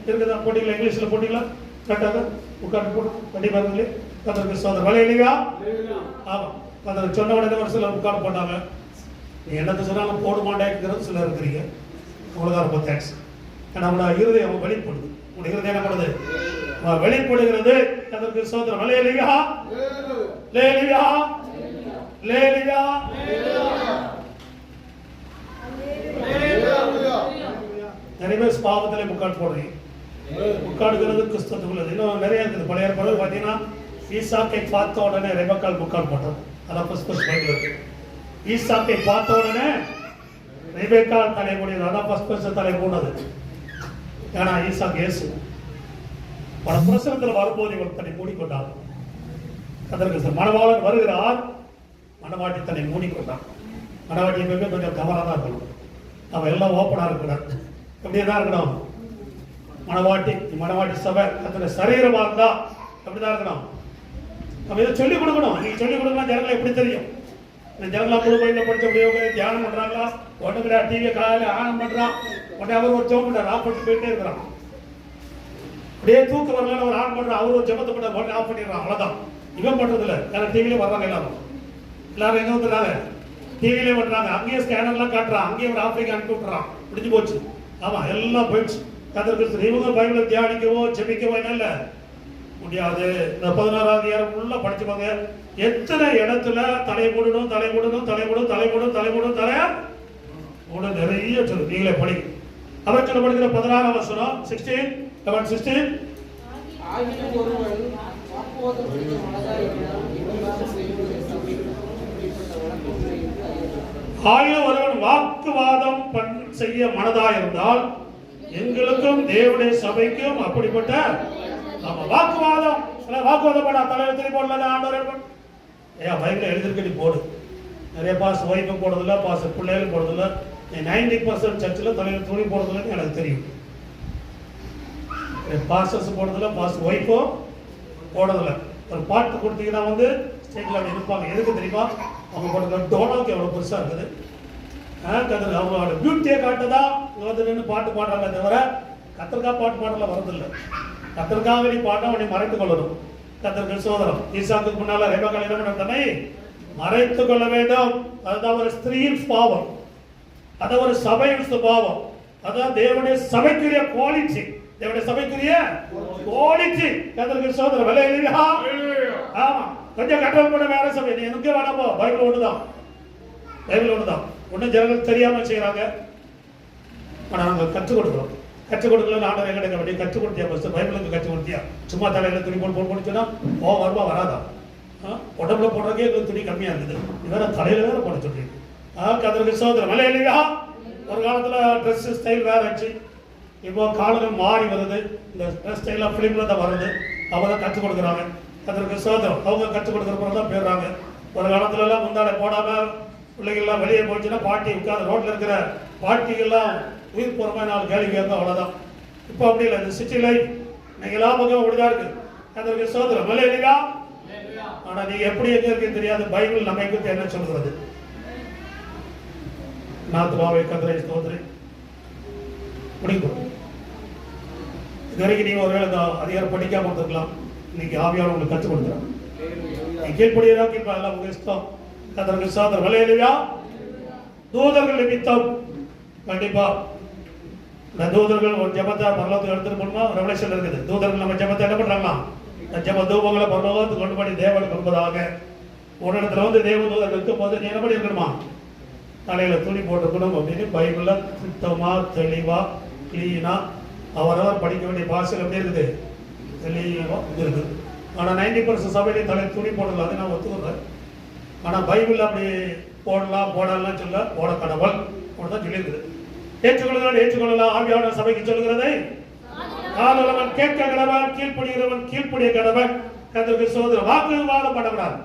இருக்குதா? போட்டீங்களா? இங்கிலீஷ்ல போட்டீங்களா? கரெக்டாக முக்காடு போட்டு கண்டிப்பா இருந்தீங்களே. கர்த்தருக்கு ஸ்தோத்திரம். வலை இல்லையா? ஆமா. கர்த்தர் சொன்ன உடனே ஒரு சிலர் முக்காடு போட்டாங்க. நீ என்னத்தை சொன்னாலும் போட மாட்டேங்கிறது சிலர் இருக்கிறீங்க. உங்களுக்கு ரொம்ப தேங்க்ஸ். ஏன்னா நம்மளோட இருதயம் வெளிப்படுது. உங்களுடைய இருதயம் என்ன பண்ணுது? வெளிப்படுகிறது. கர்த்தருக்கு ஸ்தோத்திரம். வலை இல்லையா? லேலியா லேலியா நிறைய பேர் பாவத்திலே முக்காடு போடுறீங்க. முக்காடுங்கிறது கிறிஸ்தவத்துக்குள்ளது. இன்னும் நிறைய இருக்குது. பழைய ஏற்பாடு பார்த்தீங்கன்னா ஈசாக்கை பார்த்த உடனே ரெபக்கால் முக்காடு போட்டோம். அதான் ஃபர்ஸ்ட் பைபிள் இருக்கு. ஈசாக்கை பார்த்த உடனே ரெபக்கால் தலை மூடியது. அதான் ஃபர்ஸ்ட் தலை மூடது. ஏன்னா ஈசாக்கு இயேசு பல பிரசனத்தில் வரும்போது இவர் தன்னை மூடிக்கொண்டார். அதற்கு மணவாளன் வருகிறார். மணவாட்டி தன்னை மூடிக்கொண்டார். மணவாட்டி எப்பவுமே கொஞ்சம் கவராக தான் இருக்கணும். நம்ம எல்லாம் ஓப்பனாக இருக்கக்கூடாது. எப்படிதான் இருக்கணும்? மணவாட்டி சபை அத்தனை சரீரமா இருந்தா அப்படிதான் இருக்கணும். நம்ம இதை சொல்லிக் கொடுக்கணும். நீங்க சொல்லிக் கொடுக்கலாம். ஜனங்களை எப்படி தெரியும்? இந்த ஜனங்களா முழு பையில படிச்ச முடியும் தியானம் பண்றாங்களா? ஒண்ணு கிடையாது. டிவியை காலையில ஆனம் பண்றான். உடனே அவர் ஒரு ஜெபம் பண்றாரு. ஆஃப் பண்ணிட்டு போயிட்டே இருக்கிறான். அப்படியே தூக்க வரல ஒரு ஆன் பண்றான். அவர் ஒரு ஜெபத்தை பண்ண உடனே ஆஃப் பண்ணிடுறான். அவ்வளவுதான். இவன் பண்றது இல்ல. ஏன்னா டிவிலே வர்றாங்க எல்லாரும் எங்க வந்துடுறாங்க, டிவிலே பண்றாங்க. அங்கேயே ஸ்கேனர்லாம் காட்டுறான், அங்கேயே ஒரு ஆப்பிரிக்கா அனுப்பி விட்டுறான். முடிஞ்சு போச்சு. ஆமா, எல்லாம் போயிடுச்சு. கர்த்தருக்கு இவங்க பைபிளை தியானிக்கவோ ஜெபிக்கவோ என்ன முடியாது. இந்த 16ஆம் அதிகாரம் உள்ள படிச்சுப்பாங்க. எத்தனை இடத்துல தலை மூடணும், தலை மூடணும், தலை மூடும், தலை மூடும், தலை மூடும், தலையா மூட நிறைய சொல்லு. நீங்களே படி. அவர் சொல்ல படிக்கிற 16ஆம் வசனம் 16 16. ஆகிலும் ஒருவன் வாக்குவாதம் செய்ய மனதாயிருந்தால் இவன் செய்வதை தவிர்க்கப்பட்ட வழக்கமில்லை என்று அறியலாம். ஆயினும் ஒருவன் வாக்குவாதம் செய்ய மனதாயிருந்தால் எங்களுக்கும் தேவனுடைய சபைக்கும் அப்படிப்பட்ட வாக்குவாதம் பண்ண தலைவர் திரும்பி போடல. ஆண்டவர் ஏன் பைபிள் எழுதிருக்க நீ போடு. நிறைய பாஸ் ஒய்ஃபும் போடுறதில்ல, பாஸ் பிள்ளைகளும் போடுறதில்ல. 90% சர்ச்சில் தலைவர் துணி போடுறதில்லன்னு எனக்கு தெரியும். பாஸ்டர்ஸ் போடுறதில்ல, பாஸ் ஒய்ஃபும் போடுறதில்ல. ஒரு பாட்டு கொடுத்தீங்கன்னா ஸ்டேஜில் அப்படி இருப்பாங்க. எதுக்கு தெரியுமா? அவங்க போடுற டோனோக்கு எவ்வளோ பெருசாக இருக்குது. அவங்களோட பியூட்டியை காட்டுதான் நின்று பாட்டு பாடுறாங்க தவிர கத்திரிக்காய் பாட்டு பாடல வரதில்லை. கத்திரிக்காக நீ பாட்டா அவனை மறைத்துக் கொள்ளணும். கத்திரிக்காய் சோதரம் ஈசாக்குக்கு முன்னால ரெபெக்காள் என்ன பண்ண தன்னை மறைத்துக் கொள்ள வேண்டும். அதுதான் ஒரு ஸ்திரீயின் பாவம், அது ஒரு சபையின் சுபாவம். அதான் தேவனுடைய சபைக்குரிய குவாலிட்டி, தேவனுடைய சபைக்குரிய குவாலிட்டி. கத்திரிக்காய் சோதரம் விலை இல்லையா? ஆமா, கொஞ்சம் கட்டளை பண்ண வேற சபை நீ எதுக்கே வேணாமோ. பைபிள் ஒண்ணுதான், பைபிள் ஒண்ணுதான். ஒன்னும் ஜனங்கள் தெரியாம செய்யறாங்க. ஆனா நாங்க கற்றுக் கொடுக்கிறோம். கற்றுக் கொடுக்கல ஆண்டவர் எங்க அப்படி கற்றுக் கொடுத்தியா? ஃபர்ஸ்ட் பைபிளுக்கு கற்றுக் கொடுத்தியா? சும்மா தலையில துணி போட்டு சொன்னா வருமா வராதா? உடம்புல போடுறதுக்கே எங்களுக்கு துணி கம்மியா இருக்குது, வேற தலையில வேற போட சொல்றீங்க. கத்திரிக்காய் சோதரம் விலை இல்லையா? ஒரு காலத்துல ட்ரெஸ் ஸ்டைல் வேற ஆச்சு, இப்போ காலம் மாறி வருது. இந்த ட்ரெஸ் ஸ்டைலாம் பிலிம்ல தான் வருது. அவங்க தான் கற்றுக் கொடுக்குறாங்க. கத்திரிக்காய் சோதரம் அவங்க கற்றுக் கொடுக்குற தான் போயிடுறாங்க. ஒரு காலத்துல எல்லாம் முந்தாடை போடாம பிள்ளைகள்லாம் வெளியே போச்சுன்னா பாட்டி உட்காந்து ரோட்ல இருக்கிற பாட்டிகள்லாம் உயிர் போறமா 4 கேள்வி கேட்க அவ்வளவுதான். இப்போ அப்படி இல்லை. இந்த சிட்டி லைஃப் நீங்களா பக்கம் அப்படிதான் இருக்கு. கத்திரிக்காய் சோதரம் விலை இல்லையா? ஆனா நீங்க எப்படி எங்க இருக்கு தெரியாது. பைபிள் நம்மை குறித்து என்ன சொல்கிறது? நாத்துவாவை கதிரை ஸ்தோத்திரி முடிக்கும். இது வரைக்கும் நீங்க ஒருவேளை இந்த அதிகாரம் படிக்காம இருந்திருக்கலாம். இன்னைக்கு ஆவியாளர் உங்களுக்கு கற்றுக் கொடுக்குறாங்க. நீ கீழ்படியா கீழ்படலாம் உங்க இஷ்டம். கத்திரிக்காய் சோதரம் விலை இல்லையா? தூதர்கள் நிமித்தம் கண்டிப்பா இந்த தூதர்கள் ஒரு ஜெபத்தை பரலோகத்துக்கு எடுத்துட்டு போகணுமா? ரெவலேஷன் இருக்குது. தூதர்கள் நம்ம ஜெபத்தை என்ன பண்றாங்களாம்? ஜெப தூபங்களை பரலோகத்துக்கு கொண்டு பண்ணி தேவனுக்கு கொடுப்பதாக. ஒரு இடத்துல தேவ தூதர்கள் இருக்கும் போது நீ என்ன பண்ணி இருக்கணுமா? தலையில துணி போட்டுக்கணும் அப்படின்னு பைபிள்ல சுத்தமா தெளிவா கிளீனா அவரவர் படிக்க வேண்டிய பாஷையில் எப்படி இருக்குது? தெளிவா இருக்குது. ஆனா 90% சபையிலே தலையில் துணி போடலாம், அதை நான் ஒத்துக்கிறேன். ஆனா பைபிள் அப்படி போடலாம் போடலாம் சொல்ல போட கடவுள் தான் சொல்லியிருக்குது. ஏற்றுக்கொள்ளலாம் ஆவியானவர் சபைக்கு சொல்லுகிறதை காதலவன் கேட்க கடவன், கீழ்ப்படுகிறவன் கீழ்ப்படிய கடவன். கர்த்தருக்கு சோதரம் வாக்குவாதம் பண்ணக்கூடாது.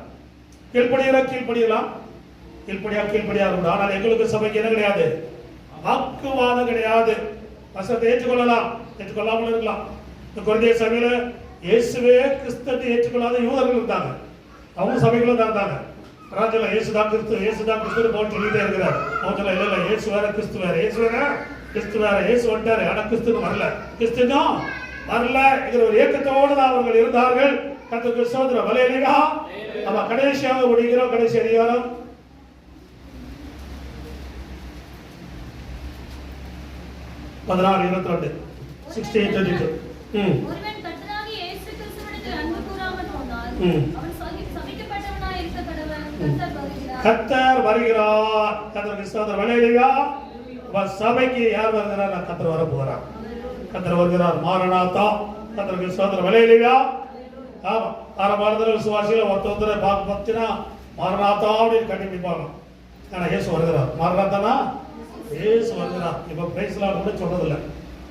கீழ்ப்படியலாம், கீழ்ப்படியா இருக்கும். ஆனால் எங்களுக்கு சபைக்கு என்ன கிடையாது? வாக்குவாதம் கிடையாது. வசனத்தை ஏற்றுக்கொள்ளலாம், ஏற்றுக்கொள்ளாமல் இருக்கலாம். இந்த கொரிந்திய சபையில இயேசுவே கிறிஸ்துவை ஏற்றுக்கொள்ளாத யூதர்கள் இருந்தாங்க. அவங்க சபைக்குள்ள தான் இருந்தாங்க. ராஜல இயேசுதான் கிறிஸ்து போட்டு சொல்லிட்டே இருக்கிறார். அவங்க சொல்ல இல்ல இயேசு வேற கிறிஸ்து வேற, கிறிஸ்து வேற. இயேசு வந்துட்டாரு, ஆனா கிறிஸ்துன்னு வரல, கிறிஸ்துவும் வரல என்கிற ஒரு ஏக்கத்தோடு தான் அவர்கள் இருந்தார்கள். கர்த்தருக்கு ஸ்தோத்திரம் விலை இல்லையா? ஆமா, கடைசியாக முடிகிறோம். கடைசி அதிகாரம் 16:22 16:22. ஒருவன் கர்த்தராகிய இயேசு கிறிஸ்துவிடத்தில் அன்பு கூறாமல் போனால் அவன் சபிக்கப்பட்டவனாய் இருக்க கடவன். கர்த்தர் வருகிறார். கர்த்தருக்கு ஸ்தோத்திரம் விலை இல்லையா? சபைக்கு யார் வருகிறார்? கர்த்தர் வர போகிறார். கர்த்தர் வருகிறார். மாரநாதா. கர்த்தருக்கு ஸ்தோத்திரம் விலை இல்லையா? ஆமா, ஆரம்பத்தில் விசுவாசிகளை ஒருத்தரை பார்த்துனா மாரநாதா அப்படின்னு கண்டுபிடிப்பாங்க. ஆனா இயேசு வருகிறார். மாரநாதானா இயேசு வருகிறார். இப்ப பிரைஸ்லாம் கூட சொல்றதில்லை.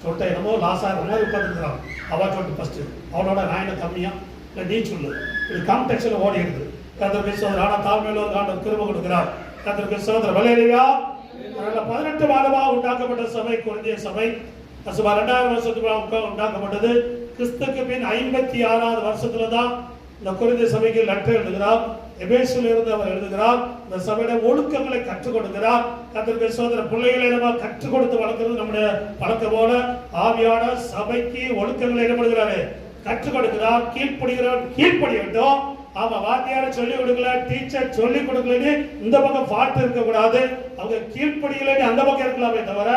சொல்லிட்ட என்னமோ லாசாக மாதிரி உட்காந்துருக்கிறான். அவா சொல்லிட்டு ஃபர்ஸ்ட் அவனோட நாயனை கம்மியா இல்லை நீ சொல்லு. இது காம்டெக்ஸ்ல ஓடி இருக்குது. கர்த்தருக்கு ஸ்தோத்திரம். ஆனா தாழ்மையில ஒரு ஆண்டவர் கிருபை கொடுக்கிறார். கர்த்தருக்கு ஸ்தோத்திரம் விலை இல்லையா? 18 மாதமாக உண்டாக்கப்பட்ட சபை கொரிந்திய சபை. 2000 வருஷத்துக்கு உண்டாக்கப்பட்டது. கிறிஸ்துக்கு பின் 56வது வருஷத்துல தான் இந்த கொரிந்திய சபைக்கு லெட்டர் எழுதுகிறார். எபேசில் இருந்து அவர் எழுதுகிறார். இந்த சபையில ஒழுக்கங்களை கற்றுக் கொடுக்கிறார். கர்த்தருக்கு ஸ்தோத்திரம். பிள்ளைகளை நம்ம கற்றுக் கொடுத்து வளர்க்கிறது நம்முடைய பழக்கம் போல ஆவியான சபைக்கு ஒழுக்கங்களை என்ன பண்ணுகிறாரு? கற்றுக் கொடுக்கிறார். கீழ்ப்படிகிறவன் கீழ்ப்படியட்டும், ஆமா, வாத்தியார சொல்லி கொடுக்கல, டீச்சர் சொல்லி கொடுக்கலன்னு இந்த பக்கம் ஃபால்ட் இருக்க கூடாது. அவங்க கீழ்ப்படியலன்னு அந்த பக்கம் இருக்கலாமே தவிர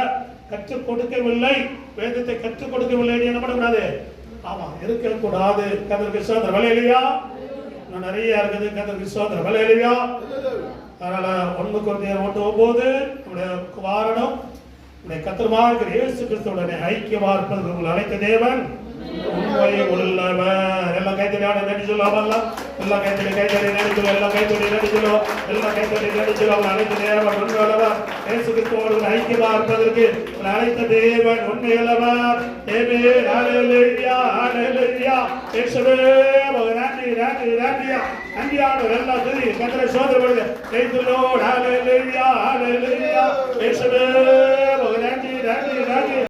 கற்றுக் கொடுக்கவில்லை, வேதத்தை கற்றுக் கொடுக்கவில்லை என்ன பண்ணக்கூடாது. ஆமா, இருக்க கூடாது. கர்த்தருக்கு ஸ்தோத்திரம். ஹல்லேலூயா. இன்னும் நிறைய இருக்குது. கர்த்தருக்கு ஸ்தோத்திரம். ஹல்லேலூயா. அதனால 1 கொரிந்தியர் 1:9 நம்முடைய வாரணம் நம்முடைய கர்த்தருமாகிய இருக்கிற இயேசு கிறிஸ்துவுடனே ஐக்கியமா இருப்பதற்கு உங்களை அழைத்த தேவன் உண்மை உள்ளவர். எல்லாம் கைத்தறியான நன்றி சொல்லுவாங்க. எல்லாம் கைத்தறி நன்றி சொல்லுவோம். எல்லாம் கைத்தறி நன்றி சொல்லுவோம். எல்லாம் கைத்தறி நன்றி சொல்லுவாங்க. அழைத்த தேவன் உண்மை உள்ளவர். இயேசு கிறிஸ்துவோடு ஐக்கியமா இருப்பதற்கு உங்களை அழைத்த தேவன் உண்மை உள்ளவர். ஆமென். ஹல்லேலூயா. ஹல்லேலூயா. இயேசுவே நன்றி நன்றி நன்றியா. நன்றியானவர் எல்லாம் துதி கர்த்தரை சோதரப்படுது. praise the Lord. ஹல்லேலூயா. ஹல்லேலூயா. இயேசுவே நன்றி நன்றி நன்றி.